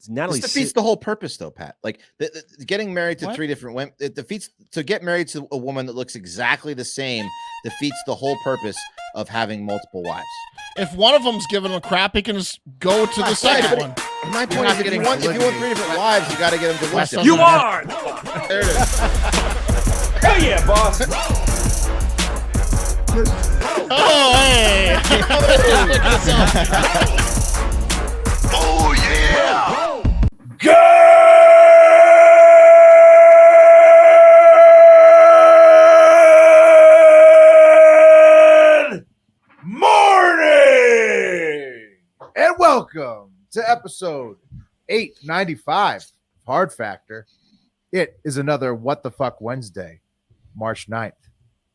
Natalie This defeats the whole purpose, though, Pat. Like getting married to three different women, it defeats to get married to a woman that looks exactly the same. Defeats the whole purpose of having multiple wives. If one of them's giving him crap, he can just go to the second one. My point is, if you want three different wives, you got to get them divorced. You are. There it is. Hell yeah, boss. Oh, hey. Oh yeah. Good morning and welcome to episode 895 of Hard Factor. It is another What the Fuck Wednesday, March 9th,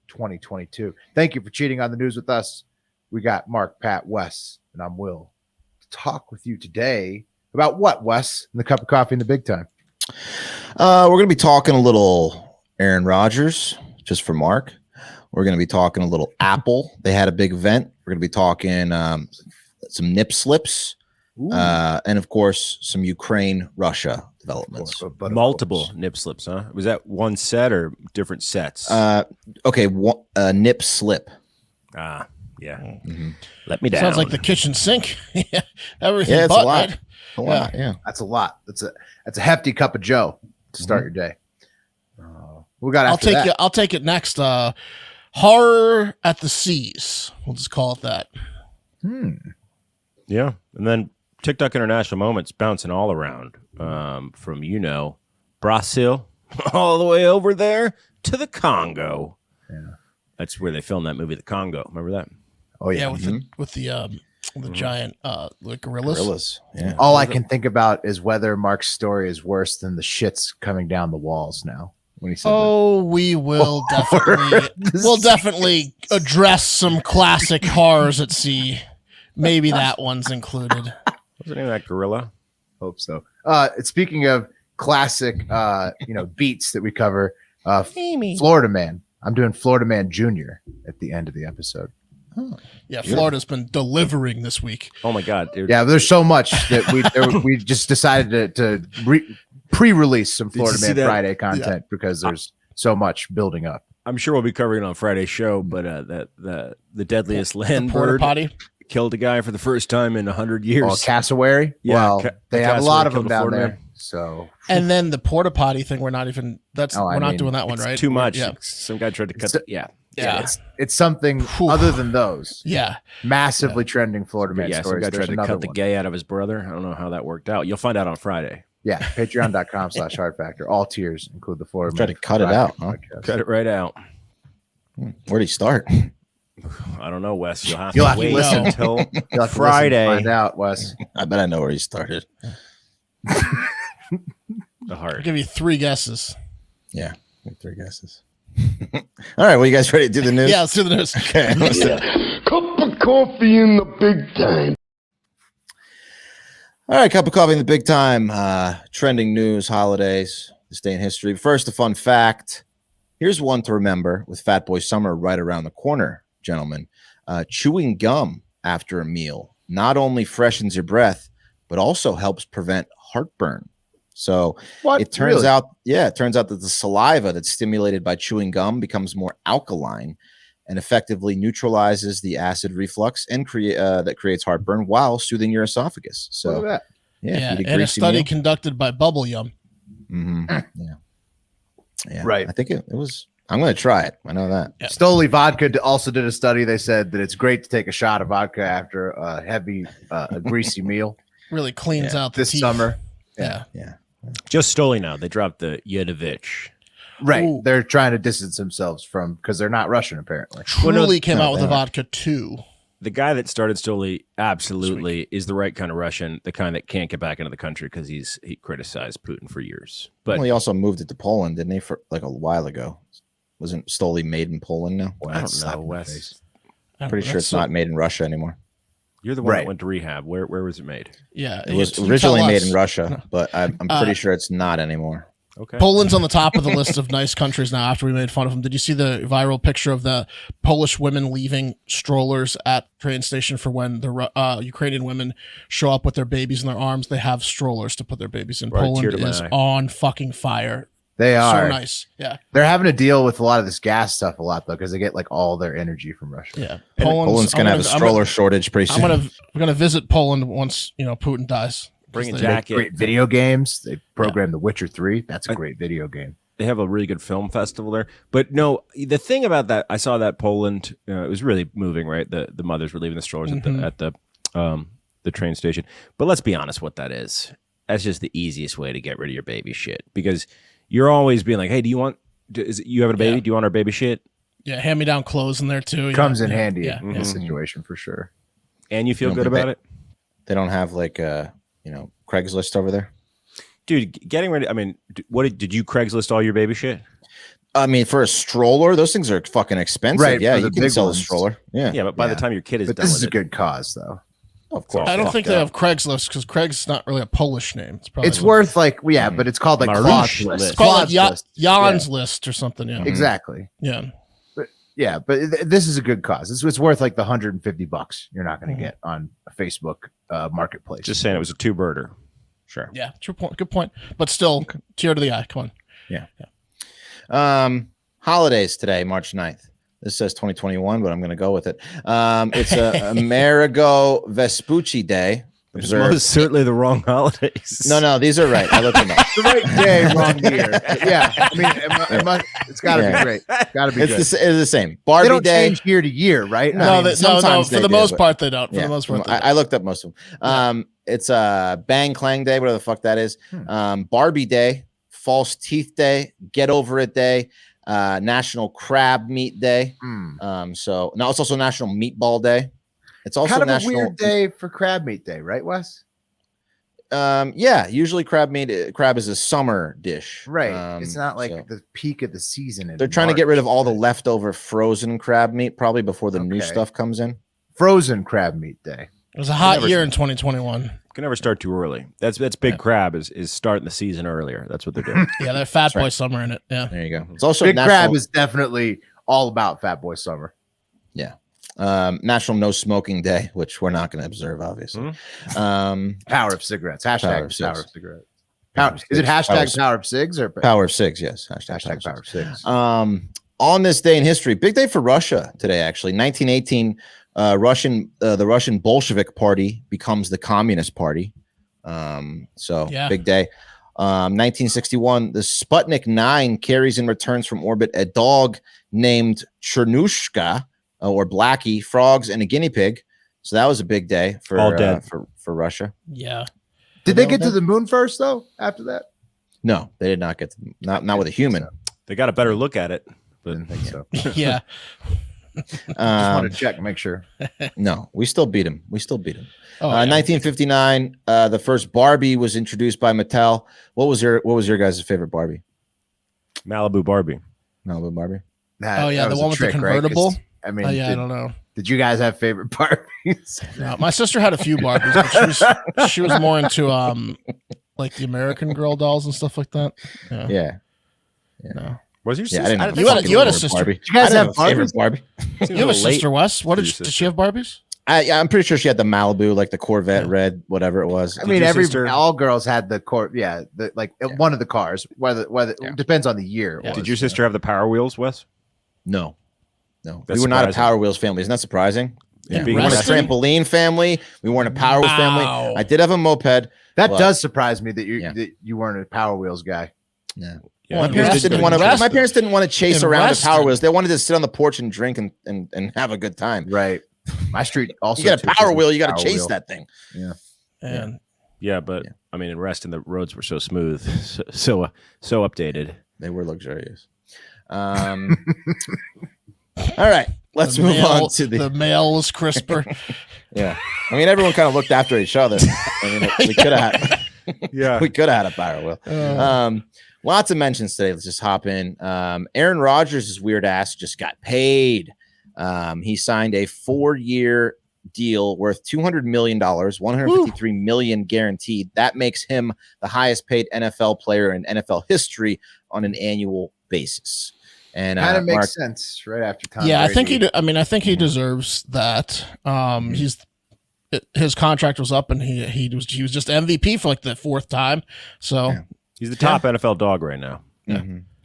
2022. Thank you for cheating on the news with us. We got Mark, Pat, Wes, and I'm Will to talk with you today about what, Wes, in the cup of coffee in the big time? We're going to be talking a little Aaron Rodgers, just for Mark. We're going to be talking a little Apple. They had a big event. We're going to be talking some nip slips, and of course, some Ukraine-Russia developments. multiple nip slips, huh? Was that one set or different sets? Okay, nip slip. Yeah. Mm-hmm. Let me down. Sounds like the kitchen sink. Everything Yeah, it's but, a lot. right? A lot, yeah. That's a lot. That's a hefty cup of Joe to start your day. We got. I'll take it next. Horror at the Seas. We'll just call it that. Yeah. And then TikTok International Moments bouncing all around from, Brazil all the way over there to the Congo. Yeah. That's where they filmed that movie, The Congo. Remember that? Oh yeah. Yeah, with the giant gorillas. Gorillas. Yeah. All I can think about is whether Mark's story is worse than the shits coming down the walls now. When he said We will definitely address some classic horrors at sea. Maybe that one's included. What's the name of that gorilla? hope so. Speaking of classic, beats that we cover, Florida Man. I'm doing Florida Man Jr. at the end of the episode. Yeah, Florida's been delivering this week. Oh my God, dude. Yeah, there's so much that we just decided to pre-release some Florida Man Friday content because there's so much building up. I'm sure we'll be covering it on Friday's show, but the deadliest land Porta bird potty. killed a guy for the first time in 100 years. Oh, cassowary? Yeah, well, they have a lot of them down Florida there. man. So, And then the porta potty thing, we're not doing that one, right? Too much. Yeah. Some guy tried to cut. Yeah. it's something other than those. Yeah. Massively trending Florida Man Some stories. guy There's tried to another cut the one. gay out of his brother. I don't know how that worked out. You'll find out on Friday. Yeah, patreon.com/Hard Factor. All tiers include the Florida Try Man to cut it out. Huh? podcast. Cut it right out. Where'd he start? I don't know, Wes. You'll have You'll to have to wait listen. until You'll have to listen to Friday. find out, Wes. I bet I know where he started. The heart. I'll give you 3 guesses. Yeah, like 3 guesses. All right, well, you guys ready to do the news? Yeah, let's do the news. Okay. Let's do it. Cup of coffee in the big time. All right, cup of coffee in the big time. Trending news, holidays, this day in history. First, a fun fact. Here's one to remember with Fat Boy Summer right around the corner, gentlemen. Chewing gum after a meal not only freshens your breath, but also helps prevent heartburn. So it turns out that the saliva that's stimulated by chewing gum becomes more alkaline and effectively neutralizes the acid reflux and that creates heartburn while soothing your esophagus. So Look at that. Yeah, if you eat and a greasy study meal- conducted by Bubble Yum. Yeah, Right. I think it was. I'm going to try it. I know that. Yeah. Stoli Vodka also did a study. They said that it's great to take a shot of vodka after a heavy, a greasy meal Really cleans out the this teeth. summer. Yeah. Just Stoli now. They dropped the Yedovich. Right. Ooh. They're trying to distance themselves from because they're not Russian, apparently. Truly came out with they a are. vodka too. The guy that started Stoli absolutely is the right kind of Russian, the kind that can't get back into the country because he criticized Putin for years. But Well, he also moved it to Poland, didn't he? For like a while ago. Wasn't Stoli made in Poland now? I don't know, Wes. Pretty sure it's not made in Russia anymore. You're the one Right. that went to rehab. Where was it made? Yeah. It was you originally tell made us. in Russia, but I'm pretty sure it's not anymore. Okay. Poland's on the top of the list of nice countries now after we made fun of them. Did you see the viral picture of the Polish women leaving strollers at train station for when the Ukrainian women show up with their babies in their arms? They have strollers to put their babies in. Brought a tear Poland to my is eye. on fucking fire. They are. So nice. Yeah. They're having to deal with a lot of this gas stuff a lot though, because they get like all their energy from Russia. Yeah. Poland's gonna have a stroller shortage pretty soon. I'm gonna visit Poland once Putin dies. Bring a They- jacket. Great video games. They programmed The Witcher 3. That's a great video game. They have a really good film festival there. But no, the thing about that, I saw that Poland. It was really moving, right? The mothers were leaving the strollers at the train station. But let's be honest, what that is. That's just the easiest way to get rid of your baby shit, because you're always being like, hey, you having a baby? Yeah. Do you want our baby shit? Yeah, hand me down clothes in there too. Comes in handy Yeah. in this situation for sure. And you feel You don't good think about it? They don't have like Craigslist over there. Dude, getting ready. I mean, what did you Craigslist all your baby shit? I mean, for a stroller, those things are fucking expensive. Right, Yeah, for you the can big sell ones. a stroller. Yeah, Yeah, but by the Yeah. time your kid is But done this with is a it, good cause though. of course. I don't Fuck think that. they have Craigslist because Craig's not really a Polish name. It's probably It's worth like but it's called like Marush Claude's list. list. It's called like Claude's list. Jan's list or something. Yeah. Exactly. Yeah. Yeah, but this is a good cause. It's worth like the $150 you're not going to get on a Facebook marketplace. just saying it was a two-birder. Sure. Yeah. True point. Good point. But still, tear to the eye. Come on. Holidays today, March 9th. This says 2021, but I'm going to go with it. It's a Amerigo Vespucci Day. It's Observed. most certainly the wrong holidays. No, these are right. I looked them up. the right day, wrong year. Yeah, I mean, it's got to Yeah. be great. Got to be It's good. it's the same. They Barbie don't Day. change year to year, right? No, No, I mean, no. sometimes For they the do, most but- part, they don't. For Yeah, the most part, they I looked up most of them. It's Bang Clang Day, whatever the fuck that is. Barbie Day, False Teeth Day, Get Over It Day, National Crab Meat Day. So now it's also National Meatball Day. It's also Kind of National. a weird day for Crab Meat Day, right, Wes? Yeah, usually crab is a summer dish. Right. It's not like so the peak of the season. in they're trying to get March. rid of all the leftover frozen crab meat, probably before the new Okay. stuff comes in. Frozen Crab Meat Day. It was a hot Never year seen- in 2021. Can never start too early. That's big crab is starting the season earlier. That's what they're doing. Yeah, they're Fat Boy right. Summer in it. Yeah. There you go. It's also Big National, Crab is definitely all about Fat Boy Summer. National No Smoking Day, which we're not going to observe, obviously. Power of cigarettes. Hashtag Power power of of, cigs. cigarettes. Power Power, of is it cigs. hashtag power of cigs or Power of Six, yes. hashtag power of cigs? On this day in history, big day for Russia today, actually. 1918, the Russian Bolshevik Party becomes the Communist Party. So Yeah. big day. 1961, the Sputnik 9 carries and returns from orbit a dog named Chernushka, or Blackie, frogs, and a guinea pig. So that was a big day for All dead. For Russia. Yeah. Did they get to the moon first though? After that, No, they did not get to, not with a human. They got a better look at it. But didn't think so. Yeah. Just want to check, make sure. No, we still beat him. Oh, yeah. 1959, the first Barbie was introduced by Mattel. What was your guys' favorite Barbie? Malibu Barbie. Malibu Barbie. Oh, yeah, that the was a one with the trick, right? 'Cause, convertible? I mean, Oh, yeah, I don't know. did you guys have favorite Barbies? No, my sister had a few Barbies, but she was more into like the American Girl dolls and stuff like that. Yeah. Yeah. No. Was your Yeah, I sister? didn't have think you had a favorite sister. Barbie. Did you guys I didn't have a favorite Barbies? Barbie. You have a sister, Wes. What did she have Barbies? I'm pretty sure she had the Malibu, like the Corvette red, whatever it was. I mean, your sister- all girls had the core. Yeah, one of the cars. Whether Yeah. depends on the year. Yeah. Did your sister have the Power Wheels, Wes? No. That's we were not a surprising. Power Wheels family. Isn't that surprising? Yeah, We weren't a wrestling? trampoline family. We weren't a Power Wheels Wow. family. I did have a moped. That But- does surprise me that Yeah. you weren't a Power Wheels guy. Yeah. Yeah, Well, My parents wrestling- didn't want to. My wrestling- parents didn't want to chase in around the Power wrestling. Wheels. They wanted to sit on the porch and drink and have a good time. Right. My street also. You get a teaches Power me Wheel, you got Power to chase Wheel. that thing. And Yeah, but Yeah. I mean, in Reston, the roads were so smooth, so updated. They were luxurious. All right, let's the move mail- on to the mail was crisper. Yeah. I mean, everyone kind of looked after each other. I mean, we could have had. Yeah. We could have had a Power Wheel. Lots of mentions today. Let's just hop in. Aaron Rodgers' weird ass just got paid. He signed a 4-year, deal worth $200 million, $153 million guaranteed. That makes him the highest paid NFL player in NFL history on an annual basis. And Kind of makes Mark, sense right after Tom Yeah, I Brady. think I think he deserves that. His contract was up, and he was just MVP for like the fourth time. So He's the top NFL dog right now.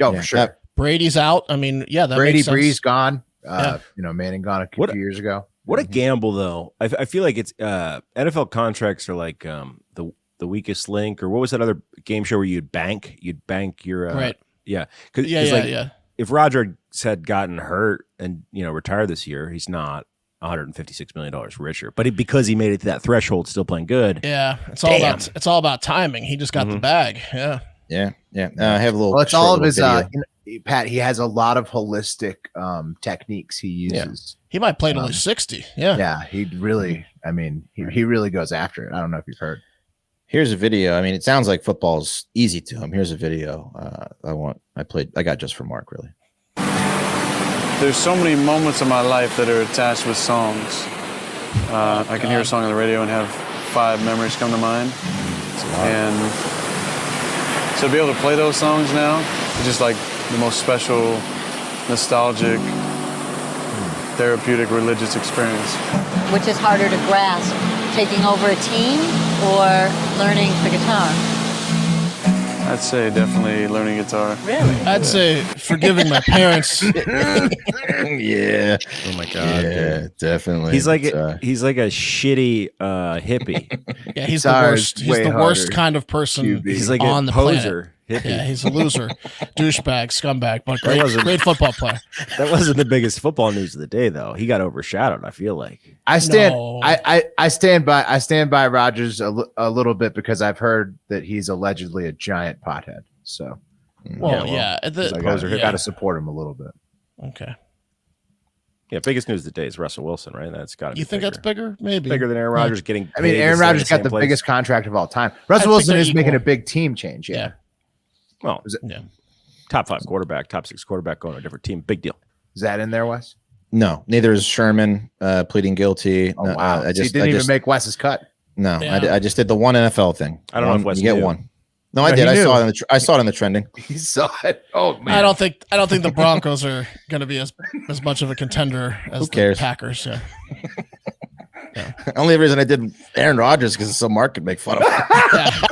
Oh, for sure. Brady's out. I mean, yeah, that Brady makes sense. Breeze gone. Yeah. Manning gone a What- few years ago. What a gamble, though. I feel like it's NFL contracts are like the weakest link, or what was that other game show where you'd bank your Right. yeah Yeah. If Rodgers had gotten hurt and retired this year, he's not $156 million richer, but because he made it to that threshold, still playing good. Yeah, it's all about timing. He just got the bag. Yeah. I have a little. Well, it's all of his. video. Pat, he has a lot of holistic techniques he uses. He might play till he's 60. Yeah. Yeah, he really. I mean, he really goes after it. I don't know if you've heard. Here's a video. I mean, it sounds like football's easy to him. Here's a video. I got just for Mark, really. There's so many moments of my life that are attached with songs. I can hear a song on the radio and have 5 memories come to mind. And so to be able to play those songs now is just like the most special, nostalgic, therapeutic, religious experience. Which is harder to grasp, taking over a team or learning the guitar? I'd say definitely learning guitar. Really? I'd say forgiving my parents. Yeah. Oh my god. Yeah, definitely. He's like It's, he's like a shitty hippie. Yeah, he's the Guitar worst. is He's way the worst harder kind of person to be. He's like on a the poser hippie. Yeah, he's a loser, douchebag, scumbag, but wasn't- great football player. That wasn't the biggest football news of the day, though. He got overshadowed, I feel like. I stand. No. I stand by Rodgers a little bit because I've heard that he's allegedly a giant pothead. So Well, yeah. got to support him a little bit. Okay. Yeah, biggest news of the day is Russell Wilson, right? That's got to be You think bigger. that's bigger? Maybe. Bigger than Aaron Rodgers getting I mean, paid Aaron to stay in Rodgers got same the place? biggest contract of all time. Russell think Wilson they're is making equal. a big team change. Yeah. Well, Yeah. top 5 quarterback, top 6 quarterback going to a different team. Big deal. Is that in there, Wes? no, neither is Sherman pleading guilty. Oh wow! I So he just didn't even make Wes's cut. No, Yeah. I just did the one NFL thing. I don't know if One, Wes you get knew. one. No, I No, did. he I knew. saw it. I saw it in the trending. He saw it. Oh man! I don't think the Broncos are going to be as much of a contender as the cares? Packers. Yeah. Only reason I did Aaron Rodgers because so Mark could make fun of him.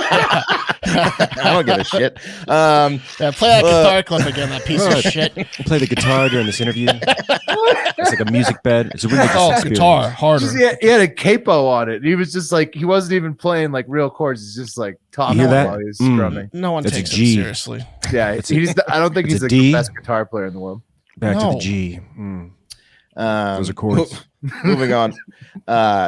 I don't give a shit. Yeah, play that guitar clip again, that piece of shit. Play the guitar during this interview. It's like a music bed. It's a really Oh, experience. guitar, harder. He had a capo on it. He was just like he wasn't even playing like real chords. He's just like talking You hear that? while he was Mm. strumming. No one That's a takes G. it seriously. Yeah, I don't think it's he's a like D. the best guitar player in the world. Back to No. the G. Those are chords. Moving on.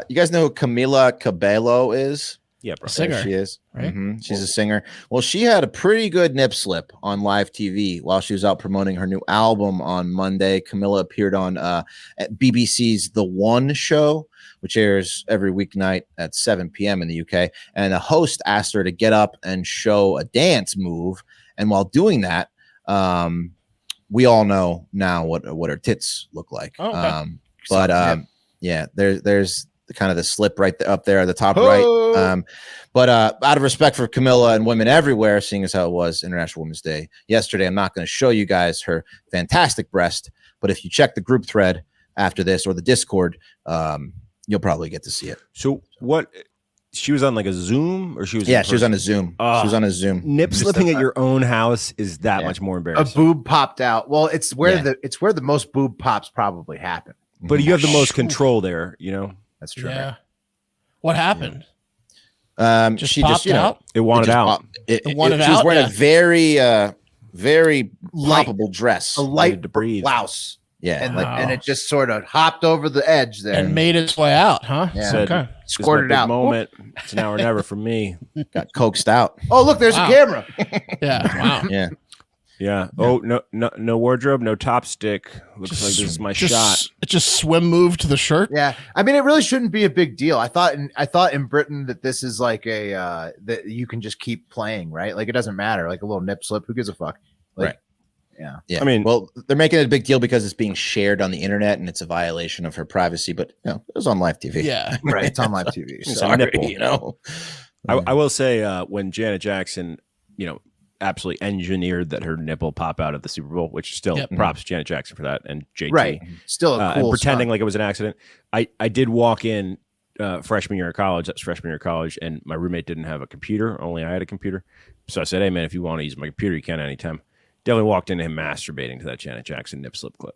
You guys know who Camila Cabello is? Yeah, bro. Singer. There she is. right? Mhm. She's a singer. Well, she had a pretty good nip slip on live TV while she was out promoting her new album on Monday. Camilla appeared on at BBC's The One show, which airs every weeknight at 7 p.m. in the UK. And the host asked her to get up and show a dance move. And while doing that, we all know now what her tits look like. Oh, okay. Yeah, there's the kind of the slip right up there at the top right. But out of respect for Camilla and women everywhere, seeing as how it was International Women's Day yesterday, I'm not going to show you guys her fantastic breast. But if you check the group thread after this or the Discord, you'll probably get to see it. So what? She was on like a Zoom, or she was? Yeah, in she was on person? a Zoom. She was on a Zoom. Nip slipping at your own house is that much more A embarrassing. boob popped out. Well, it's where Yeah. the most boob pops probably happen. But you have the most control there, you know. That's true. Yeah. What happened? Just She popped just, you know, out? It wanted just out. popped- It wanted she was out, wearing yeah. a very Light. poppable dress. A light Needed to breathe. blouse. Yeah, And, like and it just sort of hopped over the edge there. And made its way out, huh? Yeah. Said, Okay. "This is my Squirted big out. Moment. It's now or never for me. got coaxed out. Oh, look, there's Wow. a camera. Yeah. Wow. Yeah. Yeah. Oh, no wardrobe, no top stick. Looks like this is my shot. It just swim moved to the shirt. Yeah, I mean, it really shouldn't be a big deal. I thought in Britain that this is like a that you can just keep playing, right? Like it doesn't matter, like a little nip slip. Who gives a fuck? Like, Right. Yeah. I mean- well, they're making it a big deal because it's being shared on the internet and it's a violation of her privacy. But it was on live TV. Yeah. Right. It's on live TV. It's a Sorry, nipple. I will say when Janet Jackson, absolutely engineered that her nipple pop out of the Super Bowl, which still props Janet Jackson for that, and JT. Right. Still a cool and pretending stunt. like it was an accident. I did walk in freshman year of college. That's freshman year of college, and my roommate didn't have a computer. Only I had a computer. So I said, "Hey man, if you want to use my computer, you can anytime." Definitely walked into him masturbating to that Janet Jackson nip slip clip.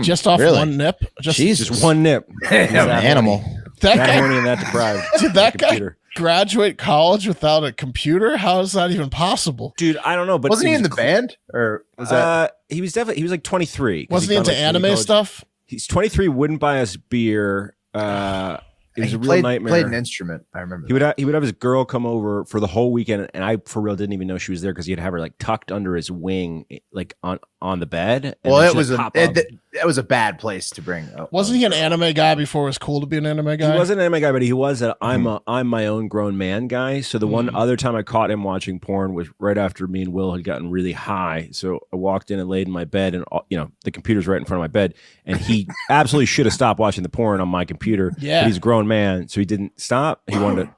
Just off really? one nip. Just one nip. He's an animal. That That guy, horny and that deprived. did that The guy computer. graduate college without a computer? How is that even possible? Dude, I don't know, but Wasn't he was in the band? Or was that? He was definitely. He was like 23. 'cause Wasn't he he'd into gone, like, anime college. stuff? He's 23. Wouldn't buy us beer. It was He a real played nightmare. an instrument. I remember. He would have his girl come over for the whole weekend, and I for real didn't even know she was there because he'd have her like tucked under his wing, like on the bed. And Well, then it she'd, was like, a pop up. that was a bad place to bring. Wasn't he an anime guy before it was cool to be an anime guy? He wasn't an anime guy, but he was I'm my own grown man guy. So the one other time I caught him watching porn was right after me and Will had gotten really high. So I walked in and laid in my bed, and the computer's right in front of my bed, and he absolutely should have stopped watching the porn on my computer. Yeah. But he's a grown man, so he didn't stop. He wanted to.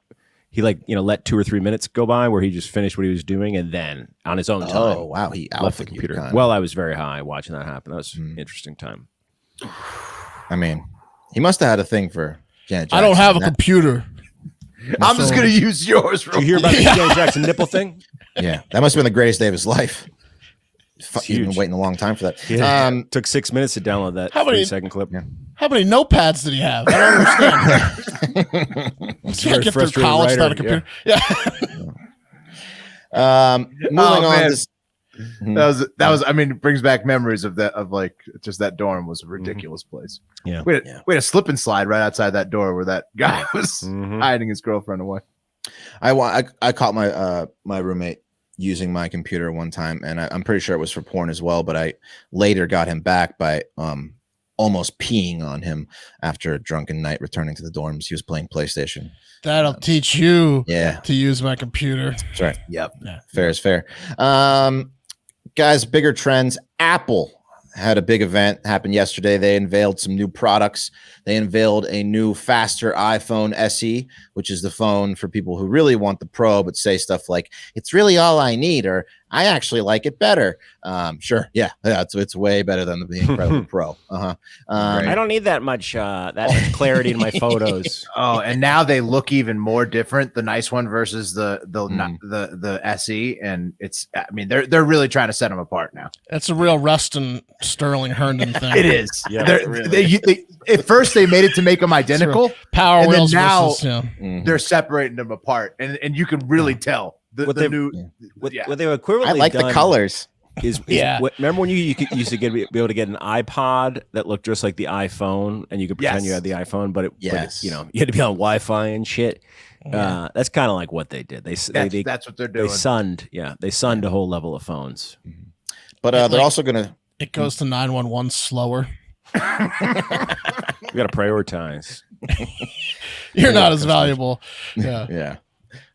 He let 2 or 3 minutes go by where he just finished what he was doing, and then on his own time, Oh wow, he left the alpha computer. computer. Well, I was very high watching that happen. That was an interesting time. I mean, he must have had a thing for Janet Jackson. I don't have a That- computer. I'm just gonna use yours. Did you hear about the Janet Jackson nipple thing? Yeah, that must have been the greatest day of his life. He's been huge. waiting a long time for that. Yeah. Took 6 minutes to download that How many- 3-second clip. Yeah. How many notepads did he have? I don't understand. You very can't get through frustrated college without a writer, computer. Yeah. Moving on. man. This, That was. I mean, it brings back memories of that. Of like just that dorm was a ridiculous place. Yeah. We had a slip and slide right outside that door where that guy was Mhm. hiding his girlfriend away. I caught my my roommate using my computer one time, and I'm pretty sure it was for porn as well. But I later got him back by almost peeing on him after a drunken night returning to the dorms. He was playing PlayStation. That'll teach you Yeah, to use my computer. that's right. Yep. Fair is fair. Guys, bigger trends. Apple had a big event happen yesterday. They unveiled some new products. They unveiled a new, faster iPhone SE, which is the phone for people who really want the Pro, but say stuff like, it's really all I need, or I actually like it better. Sure. Yeah. It's way better than the incredible Pro. I don't need that much much clarity in my photos. Oh, and now they look even more different. The nice one versus the SE, and it's. I mean, they're really trying to set them apart now. That's a real Rustin Sterling Herndon thing. It is. Yeah, They at first they made it to make them identical. Power And then wheels now- versus, yeah. They're separating them apart, and you can really tell What the they've- new. What Yeah. they've equivalently I like the done colors. is Yeah. remember when you used to be able to get an iPod that looked just like the iPhone, and you could pretend Yes. you had the iPhone, but Yes. you had to be on Wi-Fi and shit. That's kind of like what they did. That's what they're doing. They sunned a whole level of phones. But they're also going to. It goes to 911 slower. We got to prioritize. You're not as valuable. Yeah. Yeah.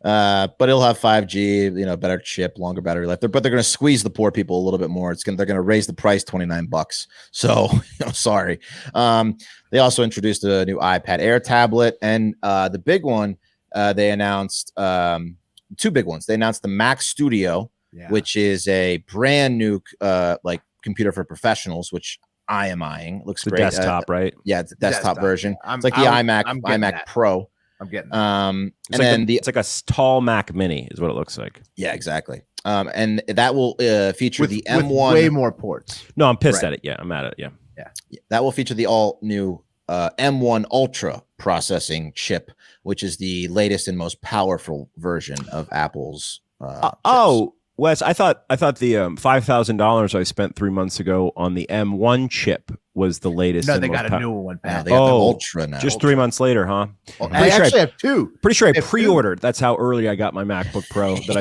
But it'll have 5G, better chip, longer battery life. But they're going to squeeze the poor people a little bit more. They're going to raise the price $29. So, sorry. They also introduced a new iPad Air tablet, and the big one, they announced two big ones. They announced the Mac Studio, which is a brand new computer for professionals, which I am eyeing. Looks The great. desktop, right? Yeah, it's the desktop version. I'm- It's like the I'm iMac getting that. Pro. I'm getting. And It's like then it's like a tall Mac Mini, is what it looks like. yeah, exactly. And that will feature with, the with M1. way more ports. No, I'm pissed Right. at it. Yeah, I'm at it. Yeah. That will feature the all new M1 Ultra processing chip, which is the latest and most powerful version of Apple's. Chips. Wes, I thought the $5,000 I spent 3 months ago on the M1 chip was the latest. No, and they most got a new one. Yeah, Pat. they got the Oh, Ultra now. Just 3 months later, huh? Well, Pretty I sure actually have two. Pretty sure I If- pre-ordered. That's how early I got my MacBook Pro that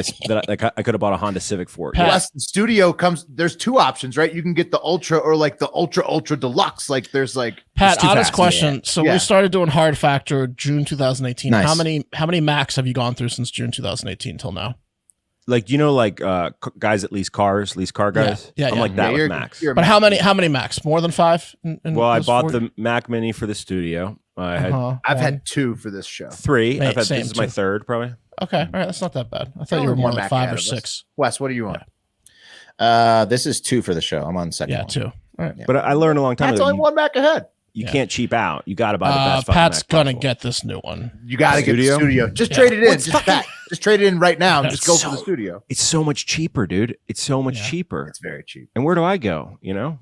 I could have bought a Honda Civic for. Pat- Plus, the Studio comes. There's two options, right? You can get the Ultra or like the Ultra Deluxe. Like there's like Pat, too honest fast. question. So Yeah. we started doing Hard Factor June 2018. Nice. How many Macs have you gone through since June 2018 till now? like guys that lease car guys. Yeah, I'm yeah. like that you're- with Macs. you're a But Mac. how many Macs? More than 5? Well, I bought the Mac Mini for the studio. I had I've had 2 for this show. 3. Mate, I've had same, this is my too. 3rd probably. Okay, all right, that's not that bad. I thought you Only were more one like Mac 5 ahead or of us. 6. Wes, what are you on? This is 2 for the show. I'm on second. Yeah, one. 2. All right. But I learned a long time That's ago. only one Mac ahead. You Yeah. can't cheap out. You got to buy the best. fucking Pat's Mac gonna possible. get this new one. You got to get the Studio? studio. Just Yeah. trade it in. What's Just trade it in right now and just go So- for the studio. It's so much cheaper, dude. It's so much Yeah. cheaper. It's very cheap. And where do I go? You know,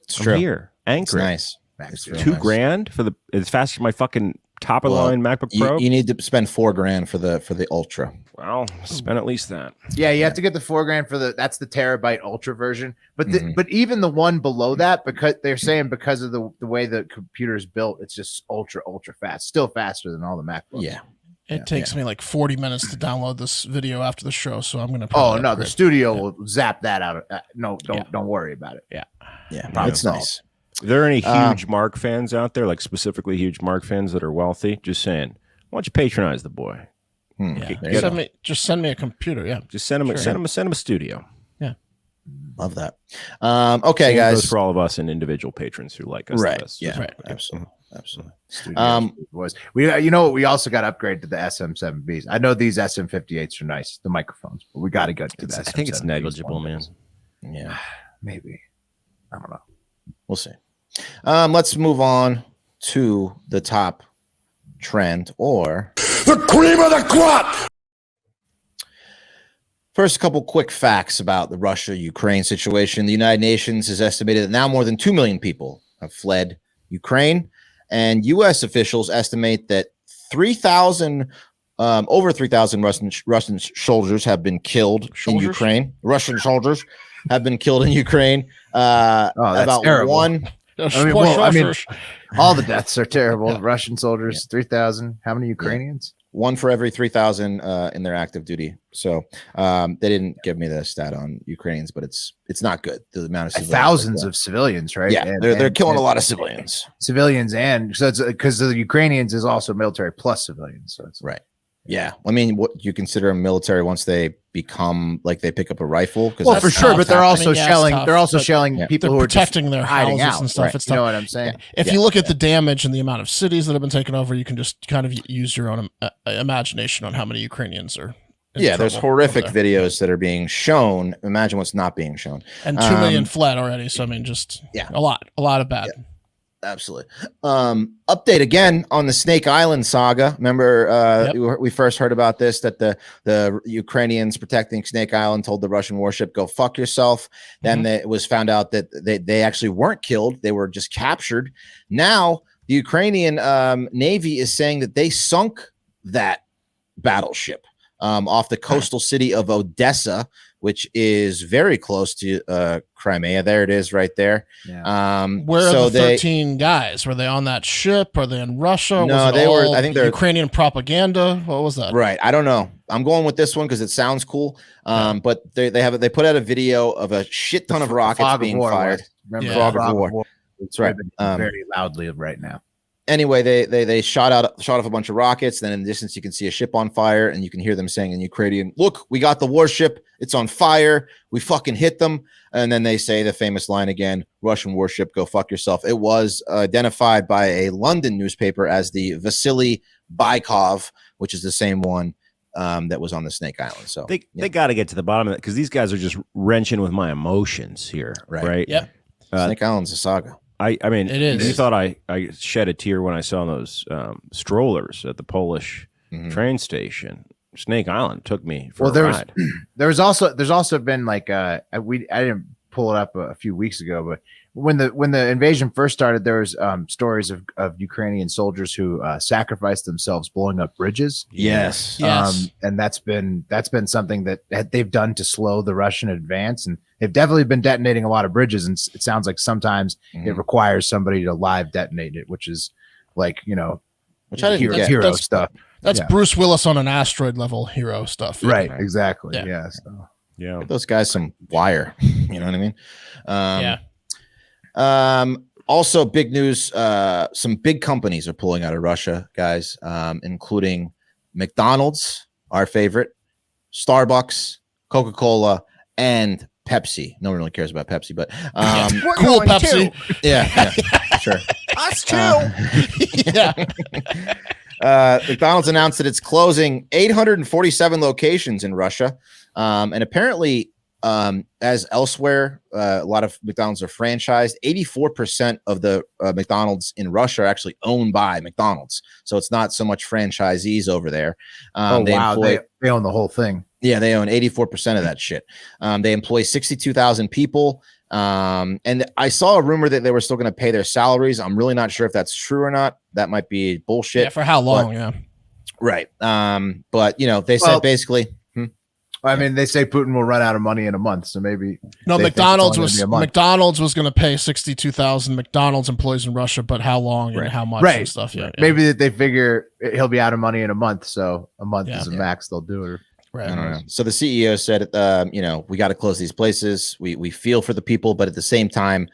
It's I'm true. here, It's Anchor. nice. Mac It's Studio. real $2 grand for the as fast as my fucking top of the line MacBook Pro. You need to spend $4 grand for the Ultra. Well, spend at least that. Yeah, you have to get the $4 grand for that's the terabyte ultra version. But Mhm. but even the one below that, because they're saying because of the way the computer is built, it's just ultra fast, still faster than all the MacBooks. Yeah. It takes me like 40 minutes to download this video after the show, so I'm gonna. Oh probably no, the upgrade. studio will zap that out. No, Yeah. don't worry about it. Yeah. Yeah. It's nice. Are there any Um, huge Mark fans out there, like specifically huge Mark fans that are wealthy? Just saying, why don't you patronize the boy? Hmm. Yeah. There you go. Send me a computer. Yeah. Just send him, Sure. send him a studio. Love that. Okay, Same goes guys. for all of us and individual patrons who like us. the Right. best. Yeah. Right. Absolutely. Absolutely. Studio was we you know what, we also got upgraded to the SM7Bs. I know these SM58s are nice, the microphones, but we got to go to the I think it's SM7Bs negligible, one. man. Yeah. Maybe. I don't know. We'll see. Let's move on to the top trend, or The cream of the crop! first, a couple quick facts about the Russia-Ukraine situation. The United Nations has estimated that now more than 2 million people have fled Ukraine, and U.S. officials estimate that 3,000, over 3,000 Russian soldiers have been killed in Ukraine. Russian soldiers have been killed in Ukraine. That's About terrible. one. All the deaths are terrible. Russian soldiers, 3,000. How many Ukrainians? One for every 3,000 in their active duty. So they didn't give me the stat on Ukrainians, but it's not good. The amount of civilians Thousands of civilians, right? yeah, they're killing a lot of civilians. civilians, and so it's because the Ukrainians is also military plus civilians. So it's Right. Yeah. I mean, what you consider them military once they become like they pick up a rifle? Because well, for That's sure, tough. but they're I also mean, yeah, it's shelling. tough, They're also but shelling yeah. people They're who are just protecting their hiding houses out. and stuff. Right. It's You know tough. what I'm saying? If you look at the damage and the amount of cities that have been taken over, you can just kind of use your own imagination on how many Ukrainians are. in yeah, there's trouble horrific over there. videos that are being shown. Imagine what's not being shown. And 2 million fled already. So I mean, just Yeah. a lot of bad. Yeah. Absolutely. Update again on the Snake Island saga. Remember, we first heard about this, that the Ukrainians protecting Snake Island told the Russian warship, go fuck yourself. Then it was found out that they actually weren't killed. They were just captured. Now the Ukrainian Navy is saying that they sunk that battleship off the coastal city of Odessa, which is very close to Crimea. There it is right there. Yeah. Where so are the 13 guys? Were they on that ship? Are they in Russia? No, was it they were- all I think they're- Ukrainian propaganda. What was that? Right. I don't know. I'm going with this one because it sounds cool. But they put out a video of a shit ton of rockets Fog of being war, fired. Wes. Remember Yeah. the Fog of war. That's right. Very loudly right now. Anyway, they shot off a bunch of rockets. Then in the distance, you can see a ship on fire, and you can hear them saying in Ukrainian, "Look, we got the warship. It's on fire. We fucking hit them." And then they say the famous line again: "Russian warship, go fuck yourself." It was identified by a London newspaper as the Vasily Bykov, which is the same one that was on the Snake Island. So They got to get to the bottom of it because these guys are just wrenching with my emotions here, right? Yep. Snake Island's a saga. I mean, It is. you thought I shed a tear when I saw those strollers at the Polish train station. Snake Island took me for a ride. There's also been like I didn't pull it up a few weeks ago, but when the invasion first started, there was stories of Ukrainian soldiers who sacrificed themselves blowing up bridges. Yes. Yes. And that's been something that they've done to slow the Russian advance, and they've definitely been detonating a lot of bridges. And it sounds like sometimes it requires somebody to live detonate it, which is like Which I didn't get. hero That's- stuff. That's Yeah. Bruce Willis on an asteroid level hero stuff. Right, exactly. Yeah. Yeah. So. Yeah. Give those guys some wire. You know what I mean? Yeah. Also, big news. Some big companies are pulling out of Russia, guys, including McDonald's, our favorite, Starbucks, Coca-Cola, and Pepsi. No one really cares about Pepsi, but We're cool Pepsi. yeah, sure. Us too. Yeah. McDonald's announced that it's closing 847 locations in Russia. And apparently, as elsewhere, a lot of McDonald's are franchised. 84% of the McDonald's in Russia are actually owned by McDonald's. So it's not so much franchisees over there. They own the whole thing. Yeah, they own 84% of that shit. They employ 62,000 people. And I saw a rumor that they were still going to pay their salaries. I'm really not sure if that's true or not. That might be bullshit. Yeah, for how long? Yeah. Right. But they said basically. I mean, they say Putin will run out of money in a month, so maybe no. McDonald's was going to pay 62,000 McDonald's employees in Russia, but how long and how much and stuff? Yeah, maybe that they figure he'll be out of money in a month, so a month is a max they'll do it. Right. I don't know. So the CEO said, we got to close these places. We feel for the people, but at the same time,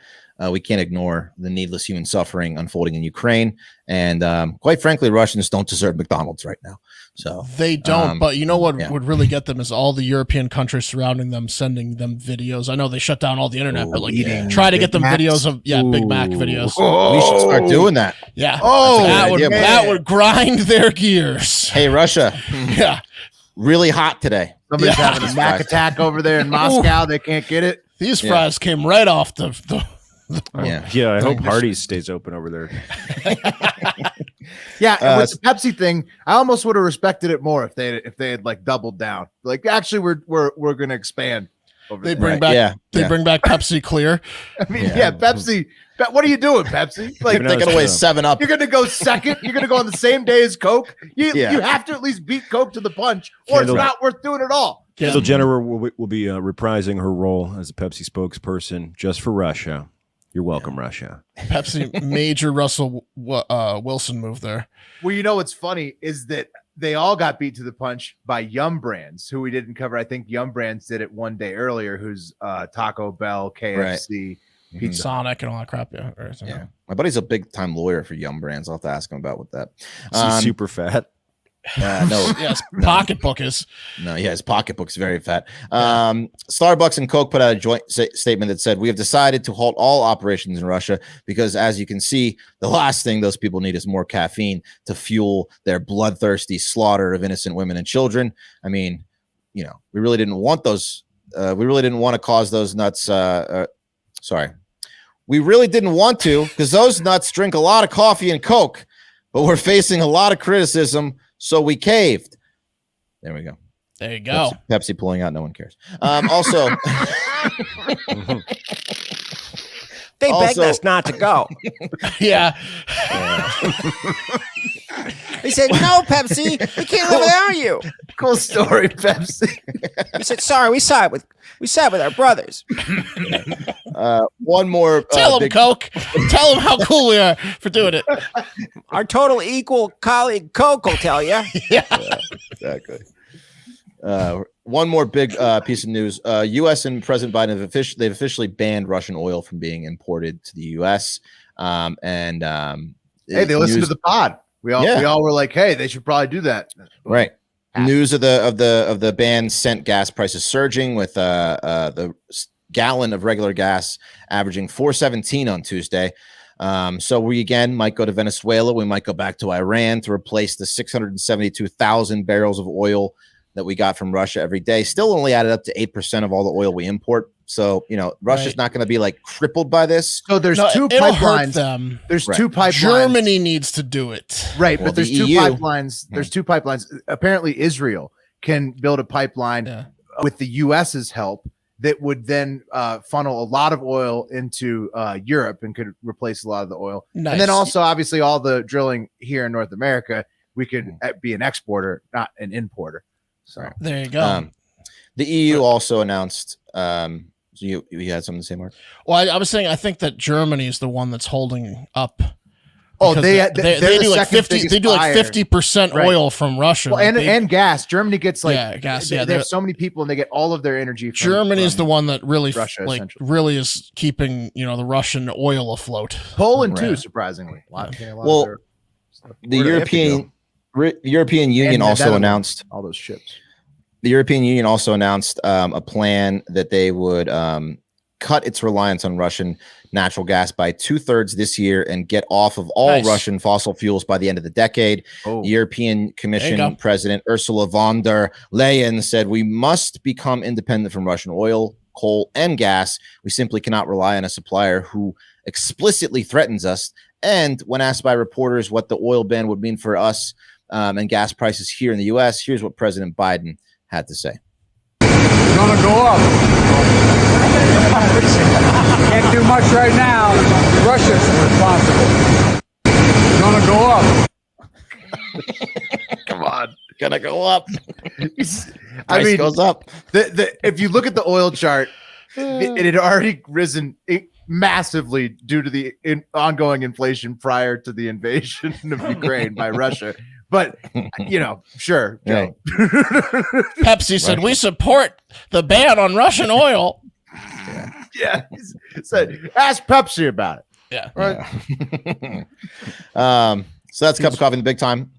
we can't ignore the needless human suffering unfolding in Ukraine. And quite frankly, Russians don't deserve McDonald's right now. So they don't. But you know what would really get them is all the European countries surrounding them sending them videos. I know they shut down all the internet, but try to get them videos of Big Mac videos. We should start doing that. Yeah. That would grind their gears. Hey, Russia. Yeah. Really hot today. Somebody's having a Mac attack over there in Moscow. They can't get it. These fries came right off the Yeah, I hope Hardee's stays open over there. Yeah, with the Pepsi thing, I almost would have respected it more if they had like doubled down. Like, actually, we're gonna expand. They bring back Pepsi Clear. I mean, Pepsi. What are you doing, Pepsi? Like, taking away 7-Up. You're gonna go second. You're gonna go on the same day as Coke. You have to at least beat Coke to the punch, or it's not worth doing at all. Kendall Jenner will be reprising her role as a Pepsi spokesperson just for Russia. You're welcome, Russia. Pepsi major Russell Wilson move there. Well, you know what's funny is that they all got beat to the punch by Yum Brands, who we didn't cover. I think Yum Brands did it one day earlier, who's Taco Bell, KFC, Pizza Sonic, and all that crap. Yeah. My buddy's a big time lawyer for Yum Brands. I'll have to ask him about what that. He's super fat. No, his pocketbook is. No, his pocketbook's very fat. Starbucks and Coke put out a joint statement that said, "We have decided to halt all operations in Russia because, as you can see, the last thing those people need is more caffeine to fuel their bloodthirsty slaughter of innocent women and children." I mean, we really didn't want those. We really didn't want to cause those nuts. Sorry, we really didn't want to because those nuts drink a lot of coffee and Coke, but we're facing a lot of criticism. So we caved. There we go. There you go. Pepsi pulling out. No one cares. Also, they begged us not to go. Yeah. They said, "No, Pepsi, we can't live without you." Cool story, Pepsi. We said, "Sorry, we side with our brothers." One more. Tell them, Coke. Tell them how cool we are for doing it. Our total equal colleague Coke will tell you. Yeah, exactly. One more big piece of news. U.S. and President Biden they've officially banned Russian oil from being imported to the U.S. Hey, they listened to the pod. We all were like, "Hey, they should probably do that." Right. News of the ban sent gas prices surging, with the gallon of regular gas averaging $4.17 on Tuesday. So we again might go to Venezuela. We might go back to Iran to replace the 672,000 barrels of oil that we got from Russia every day. Still only added up to 8% of all the oil we import. So, Russia's not going to be like crippled by this. So there's two pipelines. There's two pipelines. Germany needs to do it. Right. But there's two pipelines. There's two pipelines. Apparently Israel can build a pipeline with the US's help that would then funnel a lot of oil into Europe and could replace a lot of the oil. Nice. And then also, obviously, all the drilling here in North America, we could be an exporter, not an importer. So there you go. The EU also announced. So you had something to say, Mark? Well, I was saying I think that Germany is the one that's holding up. Oh, they do like 50. They do like 50% oil from Russia. Well, and gas. Germany gets gas. They have so many people, and they get all of their energy. Germany is the one that really Russia, really is keeping the Russian oil afloat. Poland too, surprisingly. The European Union also announced all those ships. The European Union also announced a plan that they would cut its reliance on Russian natural gas by 2/3 this year and get off of all Russian fossil fuels by the end of the decade. The European Commission President Ursula von der Leyen said, "We must become independent from Russian oil, coal, and gas. We simply cannot rely on a supplier who explicitly threatens us." And when asked by reporters what the oil ban would mean for us and gas prices here in the U.S., here's what President Biden had to say. It's gonna go up. Can't do much right now. Russia's responsible. It's gonna go up. Come on, gonna go up. I mean, goes up. If you look at the oil chart, it had already risen massively due to the ongoing inflation prior to the invasion of Ukraine by Russia. But, sure. Right. Pepsi said, "We support the ban on Russian oil." Yeah. So ask Pepsi about it. Yeah. Right. Yeah. So that's a cup of coffee in the big time,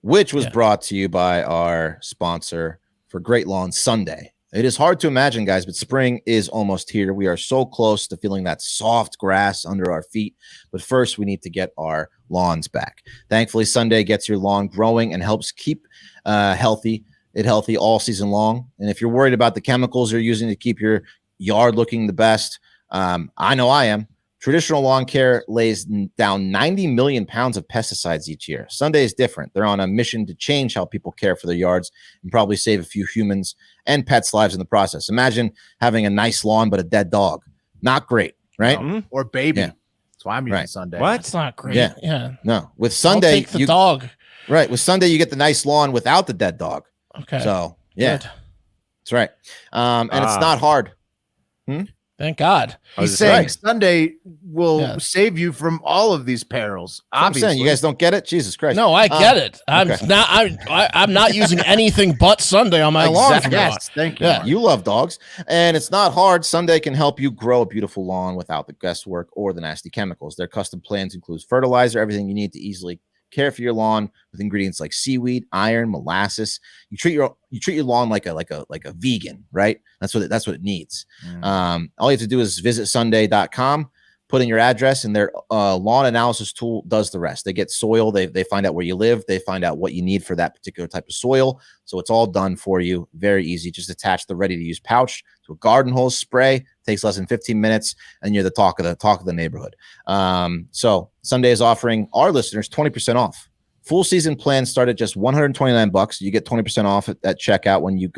which was brought to you by our sponsor for Great Lawn Sunday. It is hard to imagine, guys, but spring is almost here. We are so close to feeling that soft grass under our feet. But first, we need to get our lawns back. Thankfully, Sunday gets your lawn growing and helps keep healthy all season long. And if you're worried about the chemicals you're using to keep your yard looking the best, I know I am. Traditional lawn care lays down 90 million pounds of pesticides each year. Sunday is different. They're on a mission to change how people care for their yards and probably save a few humans and pets' lives in the process. Imagine having a nice lawn but a dead dog. Not great, right? Or baby. Yeah. That's why I'm using Sunday. What? That's not great. Yeah. No. With Sunday, I'll take the dog. Right. With Sunday, you get the nice lawn without the dead dog. Okay. So, yeah. Good. That's right. And it's not hard. Thank God. He's saying Sunday will save you from all of these perils. I'm saying, you guys don't get it? Jesus Christ. No, I get it. I'm not using anything but Sunday on my lawn. Yes, thank you. Yeah, you love dogs. And it's not hard. Sunday can help you grow a beautiful lawn without the guesswork or the nasty chemicals. Their custom plans includes fertilizer, everything you need to easily care for your lawn with ingredients like seaweed, iron, molasses. You treat your lawn like a vegan, right? That's what it needs. All you have to do is visit sunday.com, put in your address, and their lawn analysis tool does the rest. They get soil, they find out where you live, they find out what you need for that particular type of soil. So it's all done for you. Very easy. Just attach the ready to use pouch to a garden hose spray. Takes less than 15 minutes, and you're the talk of the neighborhood. So Sunday is offering our listeners 20% off. Full season plans start at just $129. You get 20% off at checkout when you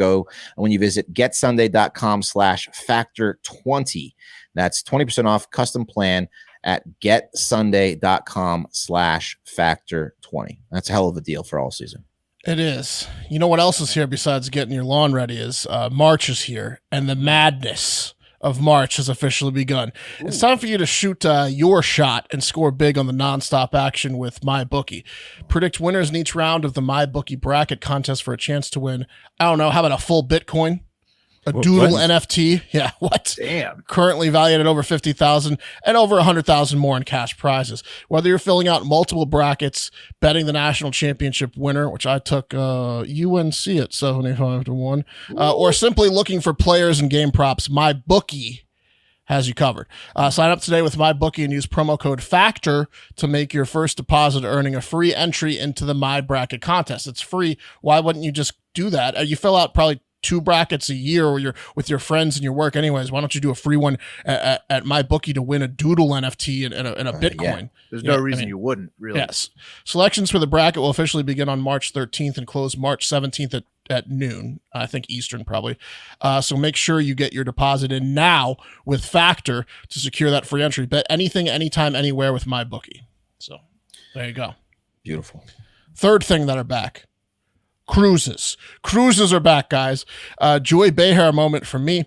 visit getsunday.com/factor20. That's 20% off custom plan at getsunday.com/factor20. That's a hell of a deal for all season. It is. You know what else is here besides getting your lawn ready is March is here, and the madness of March has officially begun. Ooh. It's time for you to shoot your shot and score big on the nonstop action with MyBookie. Predict winners in each round of the MyBookie bracket contest for a chance to win, I don't know, how about a full Bitcoin? A doodle NFT. Yeah, what? Damn. Currently valued at over $50,000 and over $100,000 more in cash prizes. Whether you're filling out multiple brackets, betting the national championship winner, which I took UNC at 75-1, or simply looking for players and game props, MyBookie has you covered. Sign up today with MyBookie and use promo code FACTOR to make your first deposit, earning a free entry into the My Bracket contest. It's free. Why wouldn't you just do that? You fill out probably 2 brackets a year, or you're with your friends and your work anyways. Why don't you do a free one at MyBookie to win a doodle NFT and a Bitcoin? Yeah. There's no reason you wouldn't, really. Yes. Selections for the bracket will officially begin on March 13th and close March 17th at noon, I think Eastern probably. So make sure you get your deposit in now with Factor to secure that free entry. Bet anything, anytime, anywhere with MyBookie. So there you go. Beautiful. Third thing that are back. Cruises are back, guys. Joy Behar moment for me.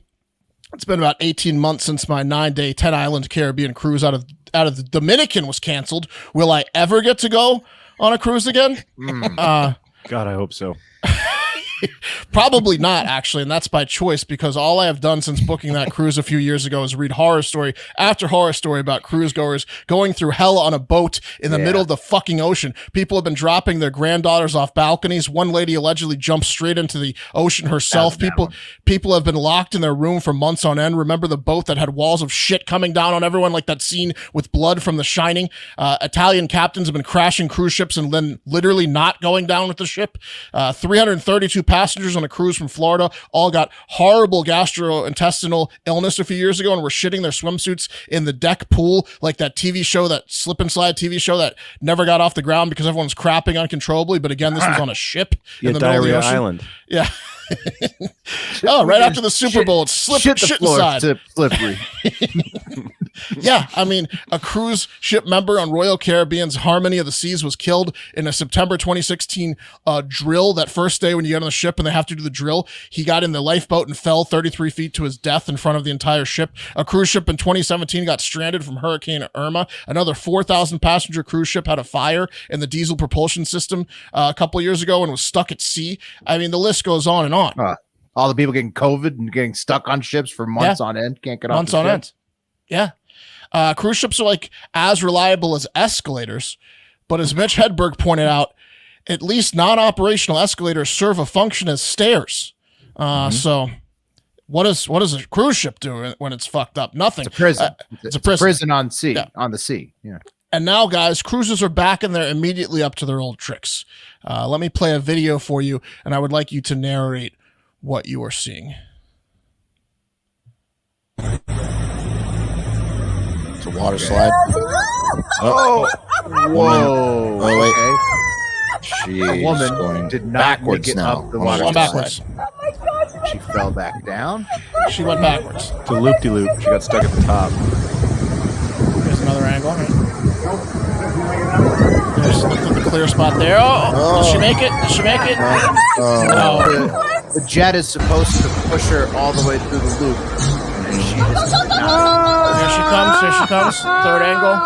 It's been about 18 months since my 9-day 10-island Caribbean cruise out of the Dominican was canceled. Will I ever get to go on a cruise again? God, I hope so. Probably not, actually, and that's by choice, because all I have done since booking that cruise a few years ago is read horror story after horror story about cruise goers going through hell on a boat in the middle of the fucking ocean. People have been dropping their granddaughters off balconies. One lady allegedly jumped straight into the ocean herself. People have been locked in their room for months on end. Remember the boat that had walls of shit coming down on everyone, like that scene with blood from The Shining? Italian captains have been crashing cruise ships and then literally not going down with the ship. 332 passengers on a cruise from Florida all got horrible gastrointestinal illness a few years ago and were shitting their swimsuits in the deck pool, like that TV show, that slip and slide TV show that never got off the ground because everyone was crapping uncontrollably. But again, this was on a ship in the middle of the ocean. Island. Yeah. Right after the Super Bowl, it's shit inside. Slippery. Yeah, I mean, a cruise ship member on Royal Caribbean's Harmony of the Seas was killed in a September 2016 drill. That first day when you get on the ship and they have to do the drill, he got in the lifeboat and fell 33 feet to his death in front of the entire ship. A cruise ship in 2017 got stranded from Hurricane Irma. Another 4,000 passenger cruise ship had a fire in the diesel propulsion system a couple years ago and was stuck at sea. I mean, the list goes on and on. All the people getting COVID and getting stuck on ships for months on end, can't get off months the on ship. end. Yeah. Cruise ships are like as reliable as escalators, but as Mitch Hedberg pointed out, at least non-operational escalators serve a function as stairs. So what does a cruise ship do when it's fucked up? Nothing. It's a prison. It's a prison on sea, on the sea. Yeah. And now, guys, cruises are back and they're immediately up to their old tricks. Let me play a video for you, and I would like you to narrate what you are seeing. It's a water slide. Whoa. Oh, wait. Okay. She's A woman going did not backwards make it now. up the on water Going slide. backwards. She fell back down. She went backwards. It's a loop-de-loop. She got stuck at the top. Here's another angle. Right? There's the clear spot there. Oh, did she make it? Did she make it? No. The jet is supposed to push her all the way through the loop, and she just did not. Here she comes. Here she comes. Third angle.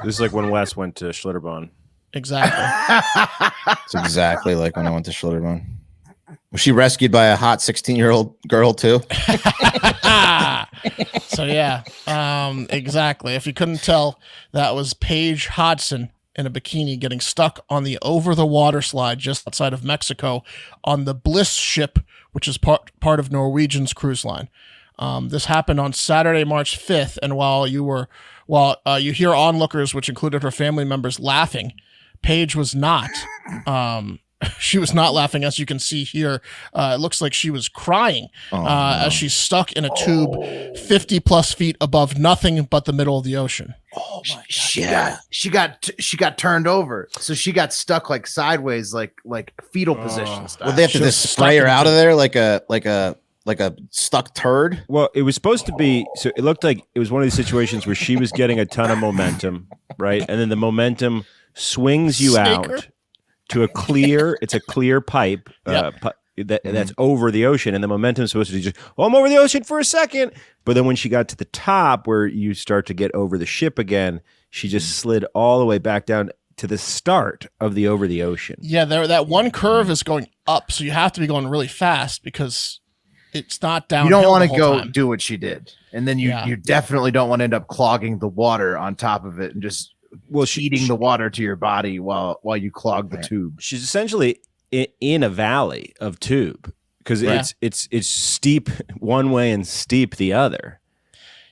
This is like when Wes went to Schlitterbahn. Exactly. It's exactly like when I went to Schlitterbahn. Was she rescued by a hot 16-year-old girl too? So yeah, exactly. If you couldn't tell, that was Paige Hodson in a bikini getting stuck on the over-the-water slide just outside of Mexico on the Bliss ship, which is part of Norwegian's cruise line. This happened on Saturday, March 5th, and while you hear onlookers, which included her family members, laughing, Paige was not. She was not laughing, as you can see here. It looks like she was crying as she's stuck in a tube 50 plus feet above nothing but the middle of the ocean. Oh my god! She got turned over, so she got stuck like sideways, like fetal position style. Would they have to She was just spray her out of there like a stuck turd? Well, it was supposed to be, so it looked like it was one of these situations where she was getting a ton of momentum, right? And then the momentum swings you out to it's a clear pipe that's over the ocean, and the momentum is supposed to be just, I'm over the ocean for a second. But then when she got to the top where you start to get over the ship again, she just slid all the way back down to the start of the over the ocean. Yeah, that one curve is going up, so you have to be going really fast because it's not down. You don't want to go do what she did, and then you definitely don't want to end up clogging the water on top of it and just eating the water to your body while you clog the tube. She's essentially in a valley of tube because it's steep one way and steep the other.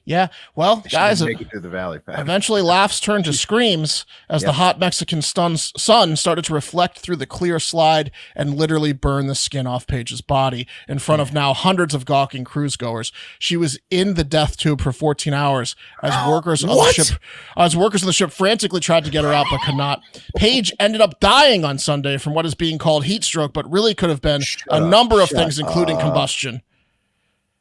Yeah, well, guys, make it through the valley path. Eventually laughs turned to screams as the hot Mexican sun started to reflect through the clear slide and literally burn the skin off Paige's body in front of now hundreds of gawking cruise goers. She was in the death tube for 14 hours as workers on the ship frantically tried to get her out but could not. Paige ended up dying on Sunday from what is being called heat stroke, but really could have been a number of things, including combustion.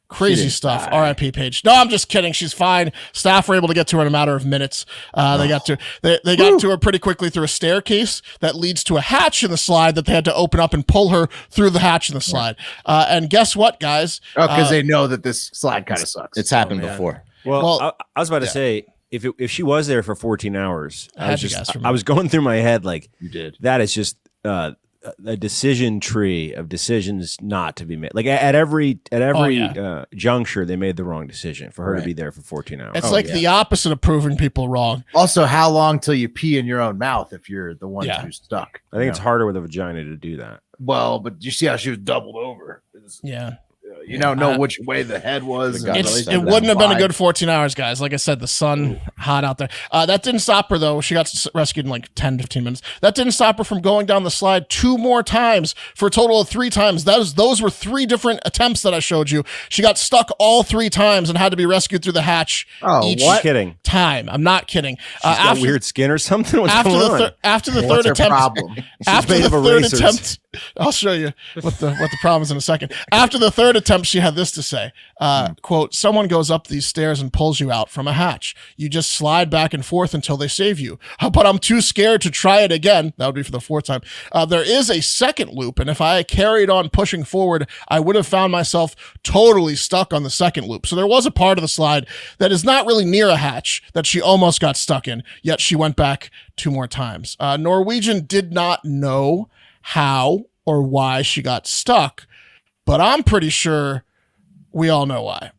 Crazy stuff. R.I.P. Paige. No, I'm just kidding. She's fine. Staff were able to get to her in a matter of minutes. They got to her pretty quickly through a staircase that leads to a hatch in the slide that they had to open up and pull her through the hatch in the slide. And guess what, guys? Because they know that this slide kind of sucks. It's happened before. Well, I was about to say, if she was there for 14 hours, I was going through my head like, you did. That is just a decision tree of decisions not to be made. Like at every juncture, they made the wrong decision for her to be there for 14 hours. It's the opposite of proving people wrong. Also, how long till you pee in your own mouth if you're the one who's stuck? I think it's harder with a vagina to do that. Well, but you see how she was doubled over. Yeah. You don't know which way the head was. It wouldn't have been a good 14 hours, guys. Like I said, the sun hot out there. That didn't stop her, though. She got rescued in like 10, 15 minutes. That didn't stop her from going down the slide 2 more times for a total of 3 times. Those were 3 different attempts that I showed you. She got stuck all 3 times and had to be rescued through the hatch each time. I'm not kidding. She's got weird skin or something? What's going on? After the third attempt, problem? After the third attempt, I'll show you what the problem is in a second. After the third attempt, she had this to say, quote, "Someone goes up these stairs and pulls you out from a hatch. You just slide back and forth until they save you. But I'm too scared to try it again." That would be for the 4th time. There is a second loop, and if I carried on pushing forward, I would have found myself totally stuck on the second loop. So there was a part of the slide that is not really near a hatch that she almost got stuck in, yet she went back 2 more times. Norwegian did not know how or why she got stuck, but I'm pretty sure we all know why.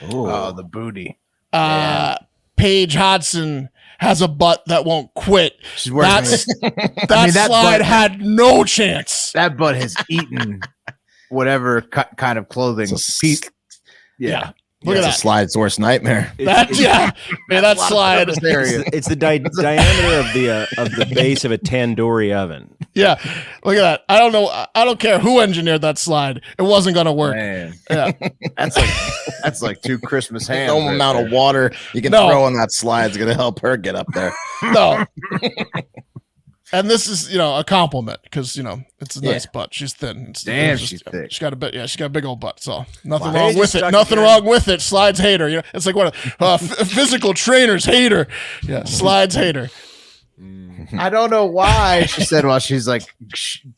Oh, the booty. Paige Hodson has a butt that won't quit. That slide butt had no chance. That butt has eaten whatever kind of clothing. Yeah. Look at that. It's a slide's worst nightmare. That slide. It's the diameter of the base of a tandoori oven. Yeah, look at that. I don't know. I don't care who engineered that slide. It wasn't going to work. Man. Yeah, that's like 2 Christmas hands. No amount of water you can throw on that slide is going to help her get up there. No. And this is, a compliment because, it's a nice butt. She's thin. She's thick. She's got a big old butt. So nothing wrong with it. Nothing wrong with it. Slides hate her. It's like what physical trainers hate her. Yeah, slides hate her. I don't know why she said while she's like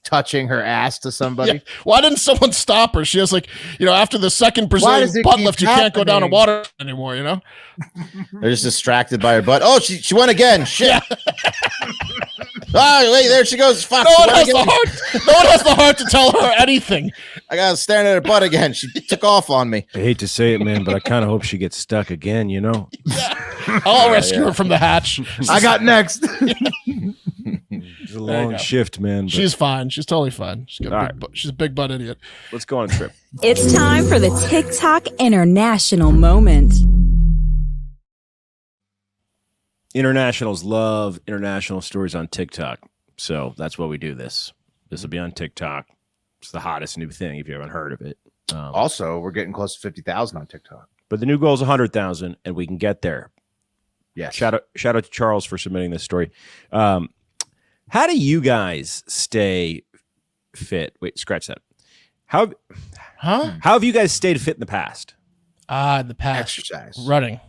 touching her ass to somebody. Yeah. Why didn't someone stop her? She has after the second Brazilian butt lift, you can't go down in water anymore, They're just distracted by her butt. Oh, she went again. Shit. Yeah. Oh, wait, there she goes. Fuck. No one has the heart to tell her anything. I got staring at her butt again. She took off on me. I hate to say it, man, but I kind of hope she gets stuck again, Yeah. I'll rescue her from the hatch. I got next. It's a long shift, man. She's fine. She's totally fine. She's a big butt idiot. Let's go on a trip. It's time for the TikTok International Moment. Internationals love international stories on TikTok. So that's why we do this. This will be on TikTok. It's the hottest new thing if you haven't heard of it. Also, we're getting close to 50,000 on TikTok. But the new goal is 100,000, and we can get there. Yeah. Shout out to Charles for submitting this story. How do you guys stay fit? Wait, scratch that. How have you guys stayed fit in the past? In the past, exercise, running,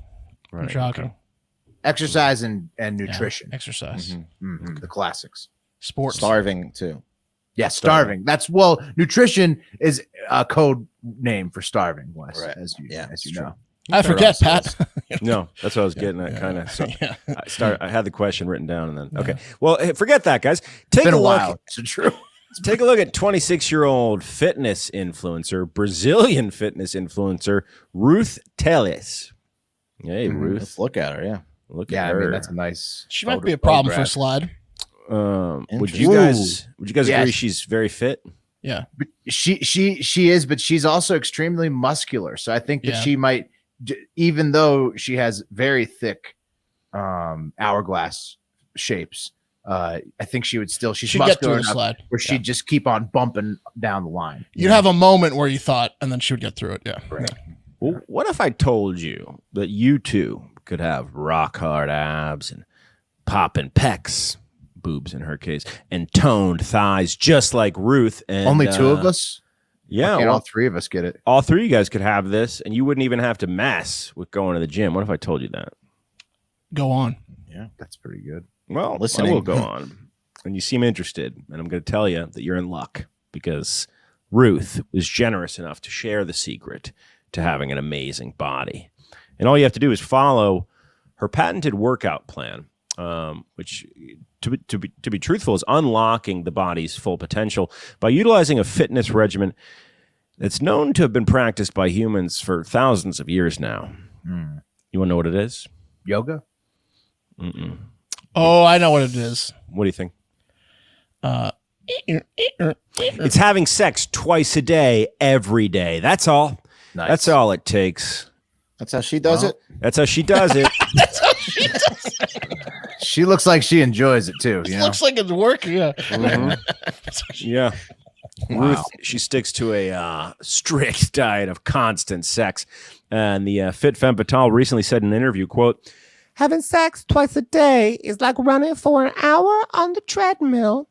jogging, exercise, and nutrition. Exercise, the classics. Sports, starving too. Yeah, starving. Nutrition is a code name for starving, Wes, as you know. I forget, Pat. No, that's what I was getting at, kind of. So I had the question written down, and then okay. Well, forget that, guys. Take a look. While. It's true. Take a look at 26-year-old fitness influencer, Brazilian fitness influencer, Ruth Teles. Hey, Ruth. Let's look at her. Yeah. Look at her. I mean, that's a nice. She might be a problem for a slide. Would you guys agree she's very fit? Yeah. But she is, but she's also extremely muscular. So I think that she might, even though she has very thick hourglass shapes, I think she would still, she's muscular enough where she'd just keep on bumping down the line. You'd have a moment where you thought, and then she would get through it. Yeah. Right. Well, what if I told you that you two could have rock hard abs and popping pecs, boobs in her case, and toned thighs just like Ruth? And only 2 of us? Yeah. Well, all 3 of us get it. All 3 of you guys could have this, and you wouldn't even have to mess with going to the gym. What if I told you that? Go on. Yeah, that's pretty good. Well, I will go on. And you seem interested, and I'm going to tell you that you're in luck because Ruth was generous enough to share the secret to having an amazing body. And all you have to do is follow her patented workout plan. which to be truthful is unlocking the body's full potential by utilizing a fitness regimen that's known to have been practiced by humans for thousands of years now. You want to know what it is? Yoga? Mm-mm. Oh, I know what it is. What do you think? It's having sex twice a day, every day. That's all. Nice. That's all it takes. That's how she does it. That's how she does it. That's how she does it. She looks like she enjoys it too. You know? Looks like it's working. Yeah. Yeah. Wow. Ruth, she sticks to a strict diet of constant sex. And the Fit Femme Fatale recently said in an interview, quote, "Having sex twice a day is like running for an hour on the treadmill.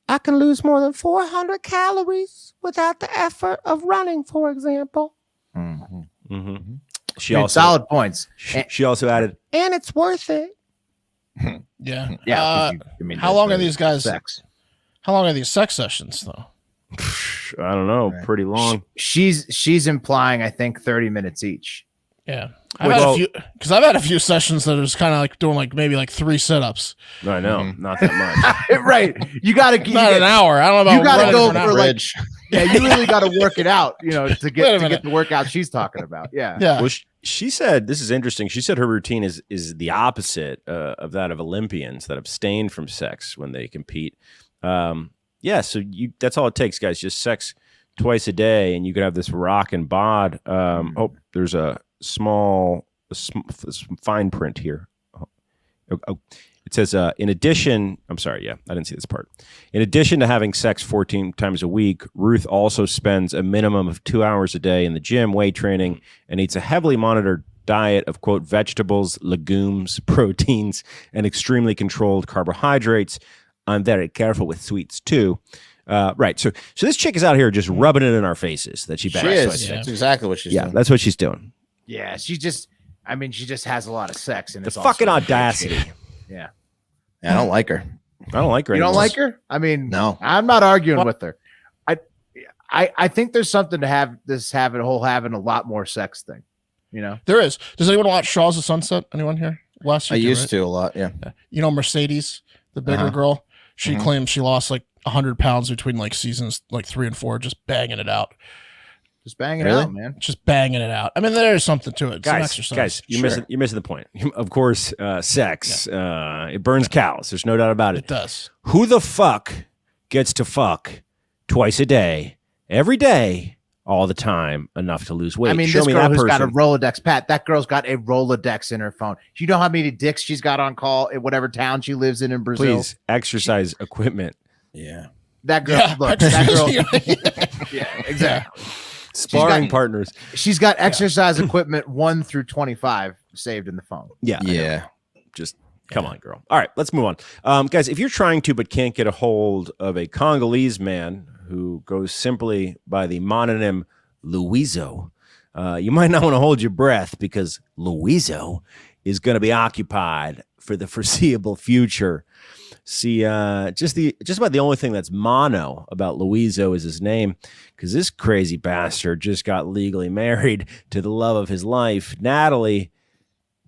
I can lose more than 400 calories without the effort of running, for example." She also solid points. She also added, "And it's worth it." Yeah. Yeah. How long are these guys? Sex. How long are these sex sessions though? I don't know. Pretty long. She's implying, I think, 30 minutes each. Yeah. I've had a few sessions that are just kind of like doing like maybe like 3 sit-ups. I know, not that much. Right. You got to Not an hour. I don't know about You got to go running for an like, Bridge. yeah, you really got to work it out, you know, to Wait a get minute. the workout she's talking about. Yeah. Yeah. Well, she said, this is interesting. She said her routine is the opposite of that of Olympians that abstain from sex when they compete. Yeah, so that's all it takes, guys. Just sex twice a day, and you could have this rockin' bod. There's a small fine print here. It says, in addition, I'm sorry, yeah, I didn't see this part. In addition to having sex 14 times a week, Ruth also spends a minimum of 2 hours a day in the gym, weight training, and eats a heavily monitored diet of, quote, vegetables, legumes, proteins, and extremely controlled carbohydrates. I'm very careful with sweets, too. Right, so this chick is out here just rubbing it in our faces that she She bangs is. twice a day. That's exactly what she's Yeah, doing. that's what she's doing. Yeah. She just has a lot of sex. And The it's fucking also audacity. Yeah. Yeah, I don't like her. I don't like her You don't anymore. like her? I mean, No. I'm not arguing with her. I think there's something to having a lot more sex thing. You know? There is. Does anyone watch Shaw's of Sunset? Anyone here? Last I year, used to a lot. Yeah. You know Mercedes, the bigger girl. She claims she lost like 100 pounds between like seasons like 3 and 4, just banging it out. Just banging Really? it out, man. Just banging it out. I mean, there's something to it. Some exercise. Guys, you're missing the point. Of course, sex, it burns cows. There's no doubt about It it. does. Who the fuck gets to fuck twice a day, every day, all the time, enough to lose weight? I mean, Show this me girl that who's person. got a Rolodex, Pat. That girl's got a Rolodex in her phone. Do you know how many dicks she's got on call at whatever town she lives in Brazil? Please, exercise equipment. Yeah. That girl, Yeah, look, that girl. Yeah, exactly. Sparring partners. She's got exercise equipment 1 through 25 saved in the phone. Yeah. I know. Yeah. Just come on, girl. All right, let's move on. Guys, if you're trying to but can't get a hold of a Congolese man who goes simply by the mononym Luwizo, you might not want to hold your breath because Luwizo is going to be occupied for the foreseeable future. See, just about the only thing that's mono about Luwizo is his name, because this crazy bastard just got legally married to the love of his life, Natalie,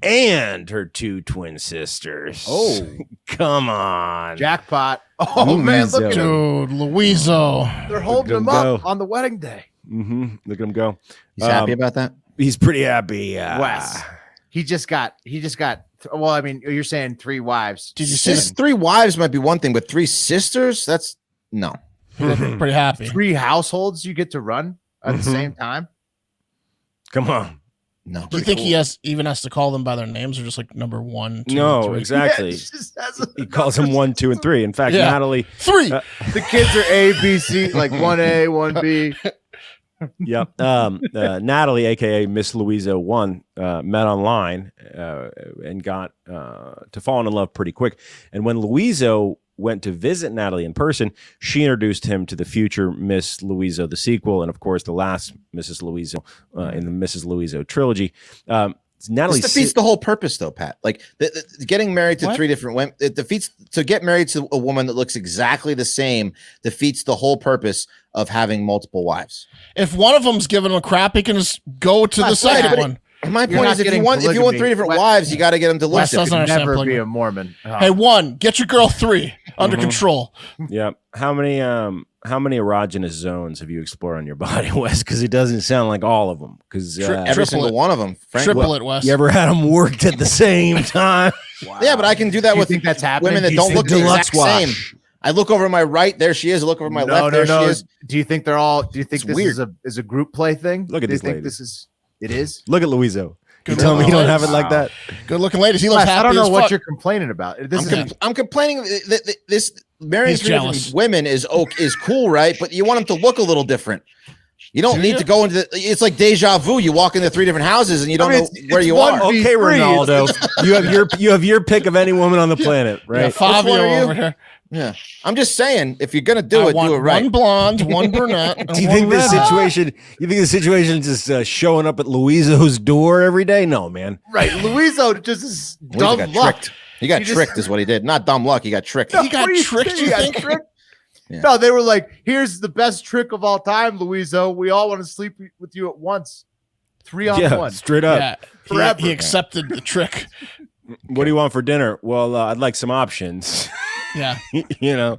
and her 2 twin sisters. Oh. Come on. Jackpot. Oh, man, look at him. Dude, Luwizo. They're holding Look him at him up go. on the wedding day. Look at him go. He's happy about that? He's pretty happy. Wes. He just got, well, I mean, you're saying 3 wives. Did you see Sis, 3 wives might be one thing, but 3 sisters? That's no. Pretty happy. 3 households you get to run at the same time? Come on. No. Do you think he even has to call them by their names or just like number 1, 2, No, 3? exactly. Yeah, it just has He calls them 1, 2, and 3. In fact, Yeah. Natalie. 3. the kids are A, B, C, like 1A, 1B. Yep. Natalie, aka Miss Luwizo 1, met online and got to fall in love pretty quick. And when Luwizo went to visit Natalie in person, she introduced him to the future Miss Luwizo, the sequel, and of course the last Mrs. Luwizo in the Mrs. Luwizo trilogy. Natalie This defeats the whole purpose, though, Pat. Like the getting married to 3 different women. It defeats to get married to a woman that looks exactly the same. Defeats the whole purpose of having multiple wives. If one of them's giving him a crap, he can just go to the second one. My You're point not is, if getting you want polygamy. 3 different wives, you got to get them to Wes listen. doesn't understand Never be polygamy. a Mormon. Oh. Hey, 1, get your girl 3 under control. Yeah. How many erogenous zones have you explored on your body, Wes? Because it doesn't sound like all of them. Because Every single one of them. Frankly. Triplet, Wes. you ever had them worked at the same time? Yeah, but I can do that Do you with think that's happening? women that Do you don't think look the deluxe exact same. wash? I look over my right, there she is. I look over my left, there she is. Do you think they're all? Do you think It's this weird. is a group play thing? Look at Do you these think ladies. this is? It is. Look at Luwizo. You Good tell me you looking don't have it ladies. like that? Good looking ladies. He looks Wes, happy I don't know as what fuck. you're complaining about. This is I'm complaining that this marrying He's 3 different jealous. women is cool, right? But you want them to look a little different. You don't Do need you? to go into the. It's like deja vu. You walk into 3 different houses and you don't know where you one are. v- Okay, free. Ronaldo. you have your pick of any woman on the planet, Yeah, right? Fabio Which one are you? over here. Yeah, I'm just saying, if you're gonna do I it, want do it right. One blonde, one brunette. And Do you one think this redhead. situation? You think the situation is just showing up at Luizo's door every day? No, man. right. Luwizo just is He dumb got luck. tricked. He got He just- tricked, is what he did. Not dumb luck. He got tricked. He got What do you tricked, think? you He got think? tricked? Yeah. No, they were like, "Here's the best trick of all time, Luwizo. We all want to sleep with you at once, 3 on Yeah, 1." straight up. Yeah, Forever. he accepted the trick. What do you want for dinner? Well, I'd like some options. Yeah. You know.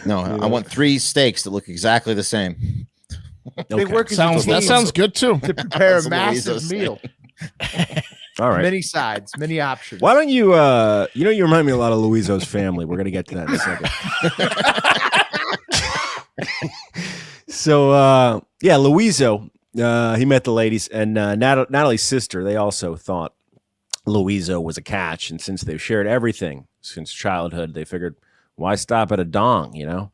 No, I want 3 steaks that look exactly the same. They work as a That team sounds good too. to prepare a That's what massive Luwizo meal. All right. Many sides, many options. Why don't you? You remind me a lot of Luizo's family. We're gonna get to that in a second. So, Luwizo. He met the ladies, and Natalie's sister. They also thought Luwizo was a catch, and since they've shared everything since childhood, they figured, why stop at a dong? You know.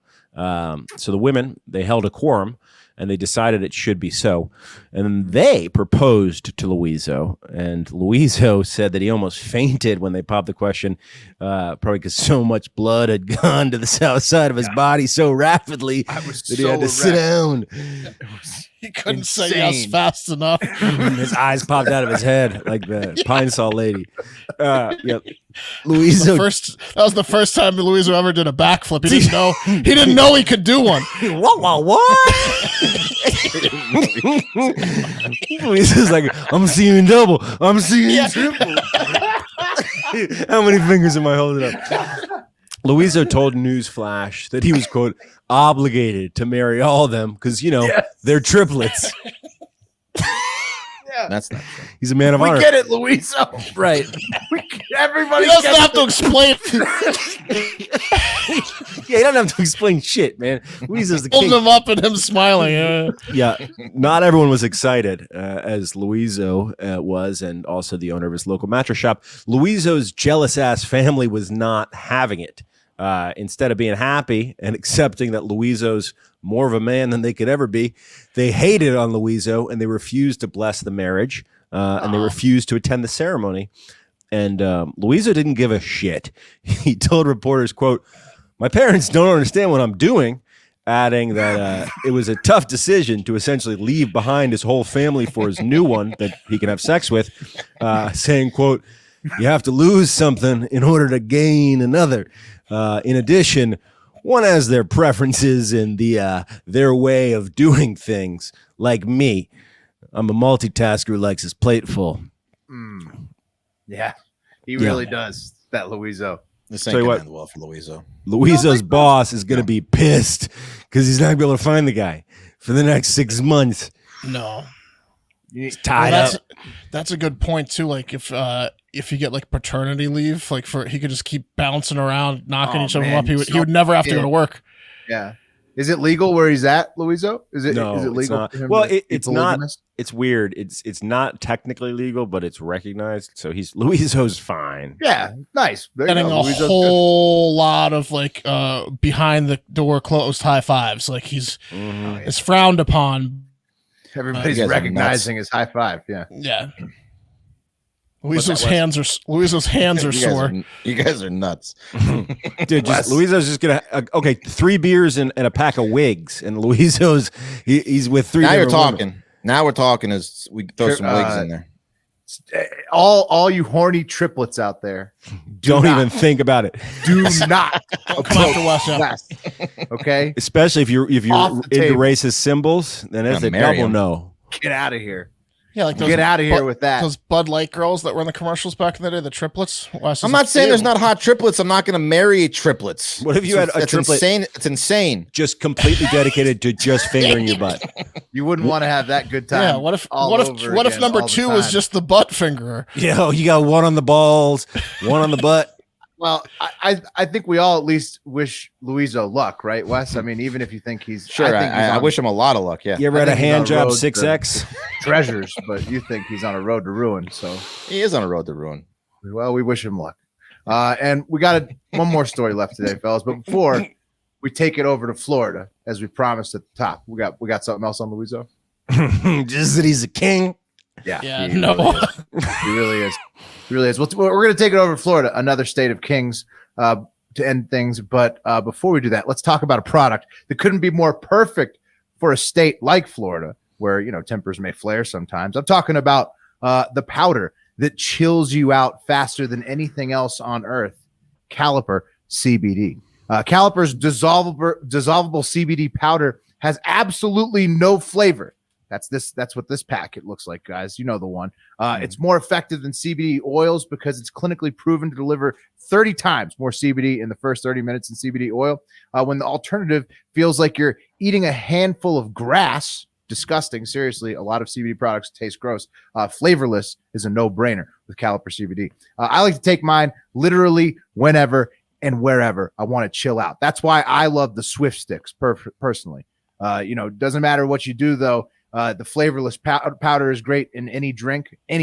So the women, they held a quorum, and they decided it should be so. And then they proposed to Luwizo, and Luwizo said that he almost fainted when they popped the question, probably because so much blood had gone to the south side of his body so rapidly I was that he had to sit down. He couldn't say Insane. yes fast enough. His eyes popped out of his head like the Pine Sol lady. Luwizo. That was the first time Luwizo ever did a backflip. He didn't know. He didn't know he could do one. What? Luizo's like, I'm seeing double. I'm seeing triple. How many fingers am I holding up? Luwizo told Newsflash that he was, quote, obligated to marry all of them because, they're triplets. That's not true. He's a man of We honor. get it, Luwizo. Right. Everybody He doesn't gets have to explain. Yeah, you don't have to explain shit, man. Luizo's the Holding king. him up and him smiling. Yeah, not everyone was excited as Luwizo was, and also the owner of his local mattress shop. Luizo's jealous-ass family was not having it. Instead of being happy and accepting that Luizo's more of a man than they could ever be, they hated on Luwizo, and they refused to bless the marriage, and they refused to attend the ceremony. And Luwizo didn't give a shit. He told reporters, quote, "My parents don't understand what I'm doing," adding that it was a tough decision to essentially leave behind his whole family for his new one that he can have sex with, saying, quote, "You have to lose something in order to gain another. In addition, one has their preferences and their way of doing things. Like me, I'm a multitasker who likes his plate full." Yeah, he really does. That Luwizo. This Tell ain't you gonna what. end well for Luwizo. Luizo's boss is going to be pissed because he's not going to be able to find the guy for the next 6 months. No. He's tied up. That's a good point too. Like if you get like paternity leave, like he could just keep bouncing around, knocking each other up. He would never have to go to work. Yeah. Is it legal where he's at, Luwizo? No, is it it's legal not. for him Well, to be it's not. polygamist? It's weird. It's not technically legal, but it's recognized. So Luizo's fine. Yeah, nice. There you Getting go. a Luwizo's good. whole lot of like behind the door closed high fives. Like it's frowned upon. Everybody's You guys are recognizing his high five. Yeah. Yeah. Luizo's hands are sore. You guys are nuts. Dude, Luizo's just gonna 3 beers and a pack of wigs, and Luizo's he's with 3. Now you're different talking. women. Now we're talking. As we throw some wigs in there. All you horny triplets out there, Don't not. even think about it. do not Come out to West End. West. Okay, Especially if you're Off the into table. racist symbols, then it's Gotta a marry double him. no. get out of here. Yeah, like those Get out of here with that. Those Bud Light girls that were in the commercials back in the day, the triplets. I'm not saying there's not hot triplets. I'm not going to marry triplets. What if you had a triplet? Insane. It's insane. Just completely dedicated to just fingering your butt. You wouldn't want to have that good time. Yeah. What if number 2 was just the butt fingerer? Yeah, you got one on the balls, one on the butt. Well, I think we all at least wish Luwizo luck, right, Wes? I mean, even if you think he's sure, I wish him a lot of luck. Yeah, you ever had a hand job 6X treasures, but you think he's on a road to ruin. So he is on a road to ruin. Well, we wish him luck. And we got one more story left today, fellas. But before we take it over to Florida, as we promised at the top, we got something else on Luwizo. Just that he's a king. Yeah, he really is. He really is. Well, we're going to take it over to Florida, another state of kings, to end things. But before we do that, let's talk about a product that couldn't be more perfect for a state like Florida, where tempers may flare sometimes. I'm talking about the powder that chills you out faster than anything else on earth. Caliper CBD. Caliper's dissolvable CBD powder has absolutely no flavor. That's what this packet looks like, guys. You know the one. It's more effective than CBD oils because it's clinically proven to deliver 30 times more CBD in the first 30 minutes than CBD oil. When the alternative feels like you're eating a handful of grass, disgusting. Seriously, a lot of CBD products taste gross. Flavorless is a no-brainer with Caliper CBD. I like to take mine literally whenever and wherever I want to chill out. That's why I love the Swift Sticks personally. Doesn't matter what you do though. The flavorless powder is great in any drink, and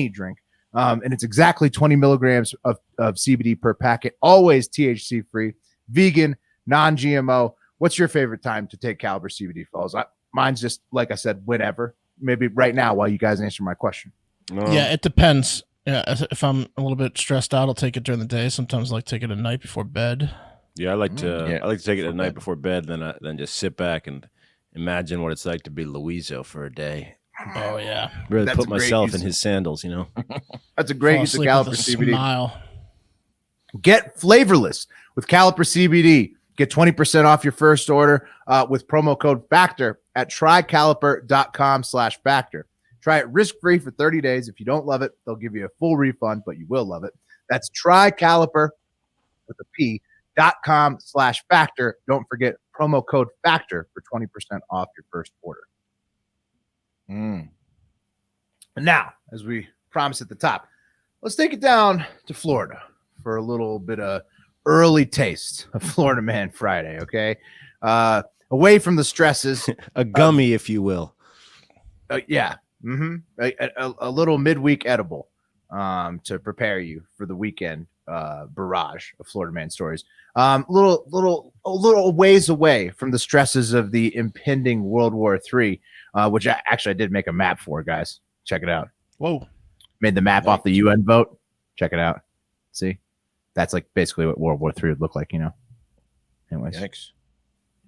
it's exactly 20 milligrams of CBD per packet, always THC free, vegan, non-GMO. What's your favorite time to take Caliper CBD, fellas? Mine's just, like I said, whenever. Maybe right now while you guys answer my question. Yeah, it depends. Yeah, if I'm a little bit stressed out, I'll take it during the day. Sometimes I like to take it at night before bed. Yeah, I like to take it at night before bed, then just sit back and imagine what it's like to be Luwizo for a day. Oh yeah, really put myself in his sandals. That's a great use of Caliper CBD. Smile. Get flavorless with Caliper CBD. Get 20% off your first order with promo code FACTOR at trycaliper.com/factor. Try it risk-free for 30 days. If you don't love it, they'll give you a full refund, but you will love it. That's trycaliper with a P.com/factor. Don't forget promo code FACTOR for 20% off your first order. And now, as we promised at the top, let's take it down to Florida for a little bit of early taste of Florida Man Friday, okay? Away from the stresses. A gummy, if you will. Yeah. A little midweek edible to prepare you for the weekend barrage of Florida Man stories. A little ways away from the stresses of the impending World War III, which I did make a map for, guys. Check it out. Whoa. Made the map off the UN vote. Check it out. See? That's like basically what World War III would look like, Anyways. Thanks.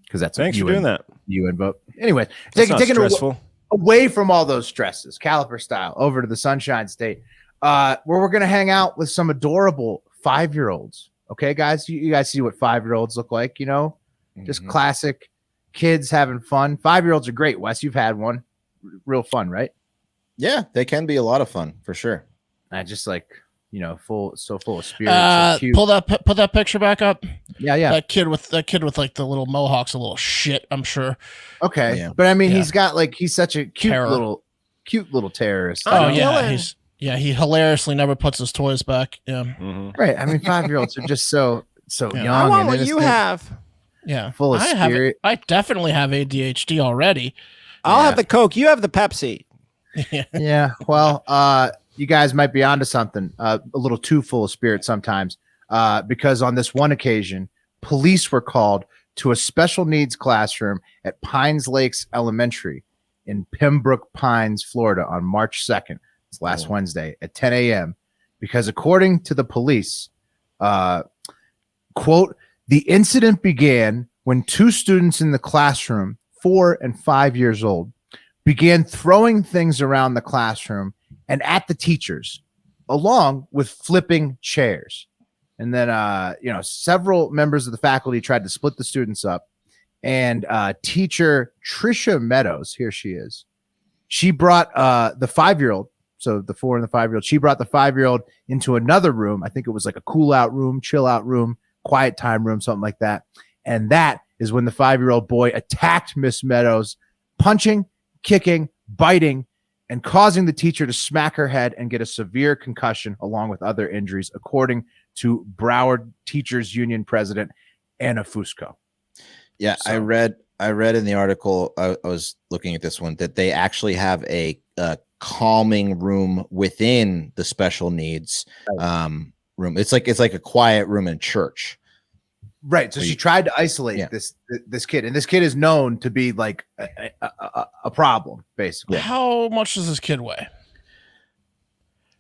Because that's Thanks for doing that. UN vote. Anyway, taking it away from all those stresses, Caliper style, over to the Sunshine State, where we're going to hang out with some adorable 5-year-olds. Okay, guys? You guys see what 5-year-olds look like, Just classic kids having fun. 5-year-olds are great, Wes. You've had one. Real fun, right? Yeah, they can be a lot of fun, for sure. I just full of spirit. So cute. Put that picture back up. Yeah. That kid with like the little mohawk's a little shit, I'm sure. Okay, yeah. But I mean, he's such a cute little terrorist. Oh yeah, he hilariously never puts his toys back. Yeah, right. I mean, 5-year-olds are just so young. I want what you have. Yeah, full of spirit. I definitely have ADHD already. I'll have the Coke. You have the Pepsi. Yeah. Well, you guys might be onto something. A little too full of spirit sometimes, because on this one occasion, police were called to a special needs classroom at Pines Lakes Elementary in Pembroke Pines, Florida, on March 2nd. It's last Wednesday at 10 a.m. Because according to the police, quote, the incident began when 2 students in the classroom, 4 and 5 years old, began throwing things around the classroom and at the teachers, along with flipping chairs. And then, several members of the faculty tried to split the students up. And teacher Trisha Meadows, here she is, she brought the 5-year-old. So the 4 and the 5-year-old, she brought the 5-year-old into another room. I think it was like a cool out room, chill out room, quiet time room, something like that. And that is when the 5-year-old boy attacked Miss Meadows, punching, kicking, biting, and causing the teacher to smack her head and get a severe concussion along with other injuries, according to Broward Teachers Union President Anna Fusco. Yeah, so, I read in the article, I was looking at this one, that they actually have a calming room within the special needs room. It's like a quiet room in church. Right. So she tried to isolate this kid, and this kid is known to be like a problem, basically. How much does this kid weigh?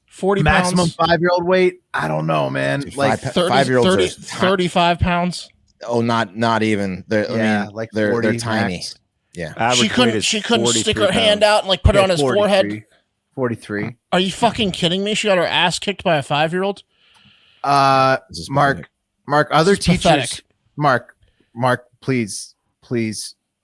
40 maximum pounds? 5-year-old weight? I don't know, man. Dude, like 5-year-olds 35 pounds. Oh, not even. They're like they're tiny. max. Yeah. Average She couldn't stick her hand out and like put it on his 43. forehead. 43. Are you fucking kidding me? She got her ass kicked by a 5-year-old. Mark, other teachers. Pathetic. Mark, please.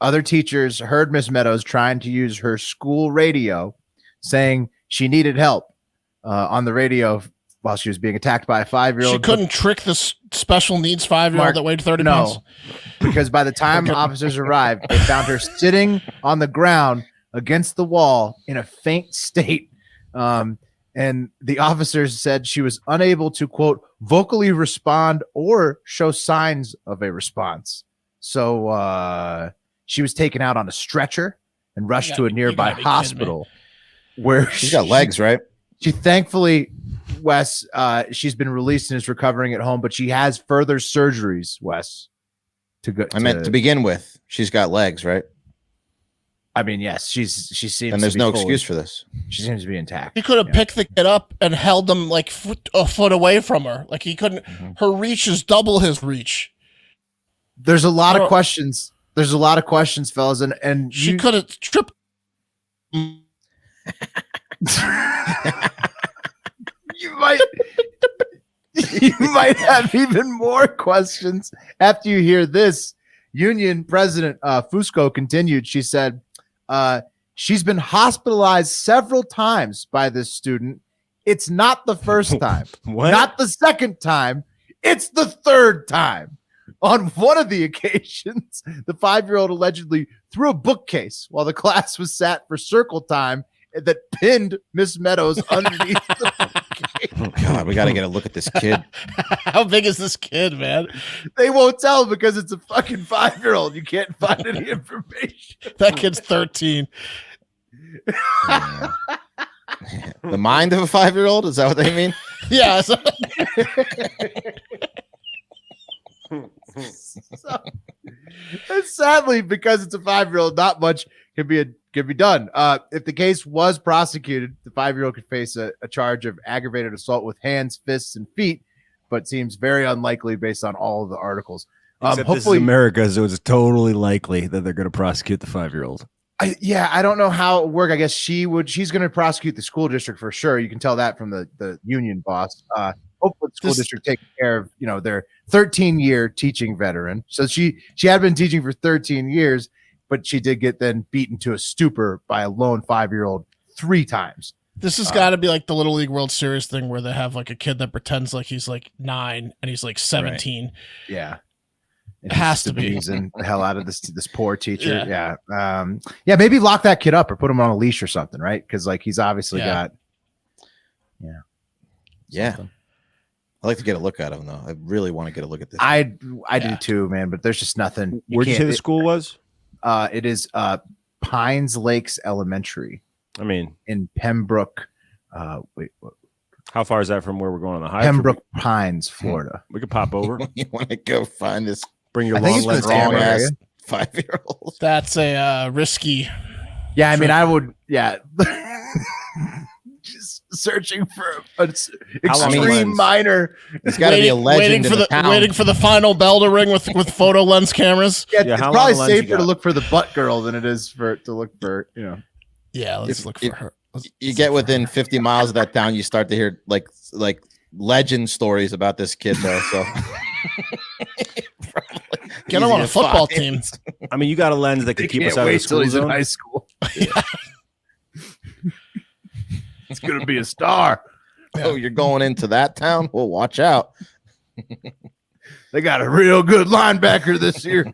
Other teachers heard Miss Meadows trying to use her school radio, saying she needed help on the radio while she was being attacked by a 5-year-old. She couldn't trick the special needs 5-year-old that weighed 30 pounds. Because by the time officers arrived, they found her sitting on the ground against the wall in a faint state. And the officers said she was unable to, quote, vocally respond or show signs of a response. So she was taken out on a stretcher and rushed to a nearby hospital where she's got legs, right? She thankfully, Wes, she's been released and is recovering at home, but she has further surgeries, Wes. To begin with, she's got legs, right? I mean, yes, she seems. And there's to be no fully, excuse for this. She seems to be intact. He could have picked the kid up and held them like a foot away from her. Like he couldn't. Her reach is double his reach. There's a lot of questions. There's a lot of questions, fellas, and she could have tripped. You might have even more questions after you hear this. Union President Fusco continued. She said she's been hospitalized several times by this student. It's not the first time, not the second time. It's the third time. On one of the occasions, the 5-year-old allegedly threw a bookcase while the class was sat for circle time that pinned Miss Meadows underneath the bookcase. Oh, God, we got to get a look at this kid. How big is this kid, man? They won't tell because it's a fucking 5-year-old. You can't find any information. That kid's 13. The mind of a 5-year-old? Is that what they mean? Yeah. So, and sadly, because it's a 5-year-old, not much can be done. If the case was prosecuted, the 5-year-old could face a charge of aggravated assault with hands, fists, and feet, but seems very unlikely based on all of the articles. Hopefully, this is America, so it's totally likely that they're going to prosecute the 5-year-old. I don't know how it would work. I guess she's going to prosecute the school district for sure. You can tell that from the union boss. Hopefully the school district taking care of, their 13-year teaching veteran. So she had been teaching for 13 years, but she did get then beaten to a stupor by a lone 5-year-old 3 times. This has got to be like the Little League World Series thing where they have like a kid that pretends like he's like 9 and he's like 17. Right. Yeah. It has to be abusing the hell out of this poor teacher. Yeah. Maybe lock that kid up or put him on a leash or something, right? Because like he's obviously got. Yeah. I'd like to get a look at him though. I really want to get a look at this. I do too, man. But there's just nothing. Where'd you say the school was? It is Pines Lakes Elementary. I mean, in Pembroke. How far is that from where we're going on the highway? Pembroke Pines, Florida. We could pop over. You want to go find this? Bring your long ass 5-year-old. That's a risky. Yeah, I mean, I would. Yeah, just searching for an extreme minor. It's got to be a legend waiting for the final bell to ring with photo lens cameras. Yeah, it's probably safer to look for the butt girl than it is to look for Yeah, let's look for her. You get within 50 miles of that town, you start to hear like legend stories about this kid though. So get him on a football team. I mean, you got a lens that could keep us out of the school zone. High school. going to be a star. Oh, you're going into that town? Well, watch out. They got a real good linebacker this year.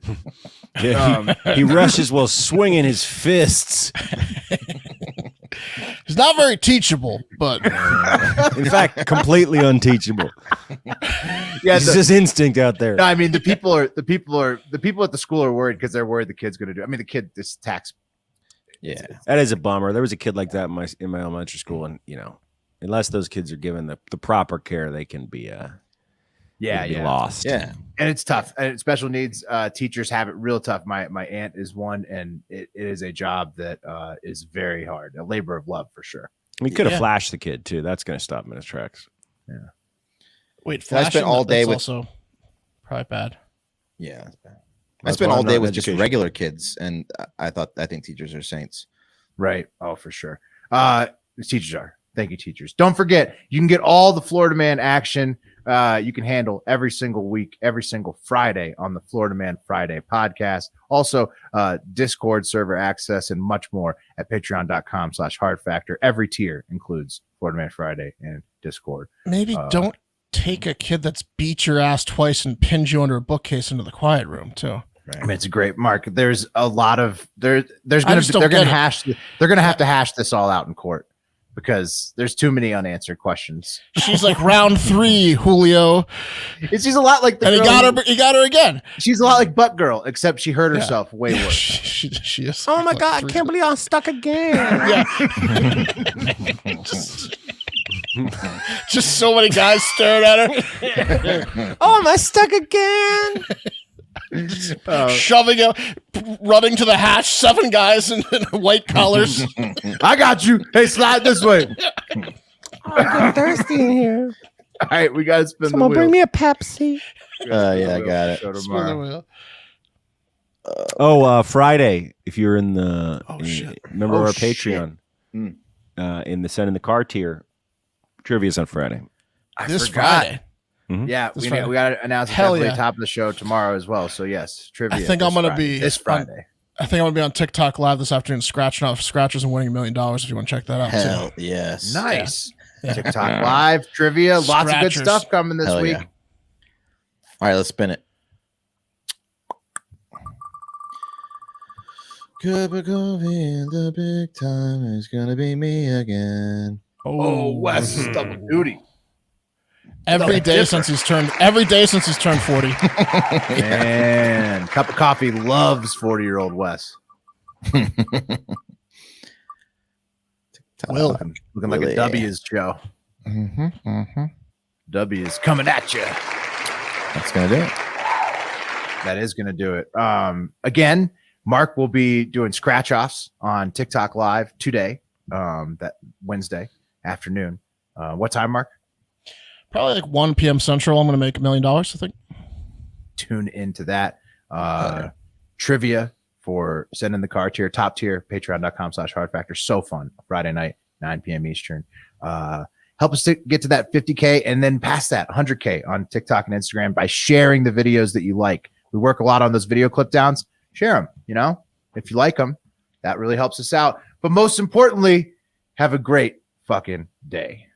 Yeah, he rushes while swinging his fists. He's not very teachable, but in fact, completely unteachable. Yeah, it's just instinct out there. No, I mean the people at the school are worried because they're worried the kid's going to do. I mean, the kid this tax. Yeah, that is a bummer. There was a kid like that in my elementary school, and unless those kids are given the proper care, they can be lost. Yeah, and it's tough. And special needs teachers have it real tough. My aunt is one, and it is a job that is very hard, a labor of love for sure. We could have flashed the kid too. That's going to stop him in his tracks. Yeah. Wait, flashing, I spent all day with also probably bad. Yeah, that's bad. I spent all day with just regular kids, and I think teachers are saints. Right. Oh, for sure. Teachers are. Thank you, teachers. Don't forget, you can get all the Florida Man action you can handle every single week, every single Friday on the Florida Man Friday podcast. Also, Discord server access and much more at patreon.com/hardfactor. Every tier includes Florida Man Friday and Discord. Maybe don't take a kid that's beat your ass twice and pinned you under a bookcase into the quiet room too. Right. I mean, it's a great mark. There's a lot of they're going to have to hash this all out in court because there's too many unanswered questions. She's like round 3, Julio. She's a lot like he got her again. She's a lot like Butt Girl, except she hurt herself way worse. she is. Oh my God! I can't believe I'm stuck again. Yeah. Just so many guys staring at her. Oh, am I stuck again? Shoving him, running to the hatch, 7 guys in white collars. I got you. Hey, slide this way. I'm thirsty in here. All right, we got to spin Someone the wheel. bring me a Pepsi. Yeah, I got it. Spin the wheel. Friday, if you're in the member of our shit. Patreon, in the Send in the Car tier, trivia's on Friday. This Friday. Mm-hmm. Yeah, we Friday. got to announce it definitely top of the show tomorrow as well. So yes, trivia. I think I'm going to be this Friday. I think I'm going to be on TikTok live this afternoon, scratching off scratchers and winning $1 million. If you want to check that out, Hell yes, nice. Yeah. TikTok live trivia, lots of good stuff coming this week. Yeah. All right, let's spin it. Cup of coffee in the big time is gonna be me again. Oh, Wes is double duty. Every day since he's turned 40. Man, cup of coffee loves 40-year-old Wes. Will. Looking like a W's show. W is coming at you. That's gonna do it. That is gonna do it. Again, Mark will be doing scratch offs on TikTok Live today, that Wednesday afternoon. What time, Mark? Probably like 1 p.m. Central. I'm going to make $1 million, I think. Tune into that. Trivia for Send in the Car tier, top tier, patreon.com/hardfactor. So fun. Friday night, 9 p.m. Eastern. Help us to get to that 50K and then past that 100K on TikTok and Instagram by sharing the videos that you like. We work a lot on those video clip downs. Share them, if you like them. That really helps us out. But most importantly, have a great fucking day.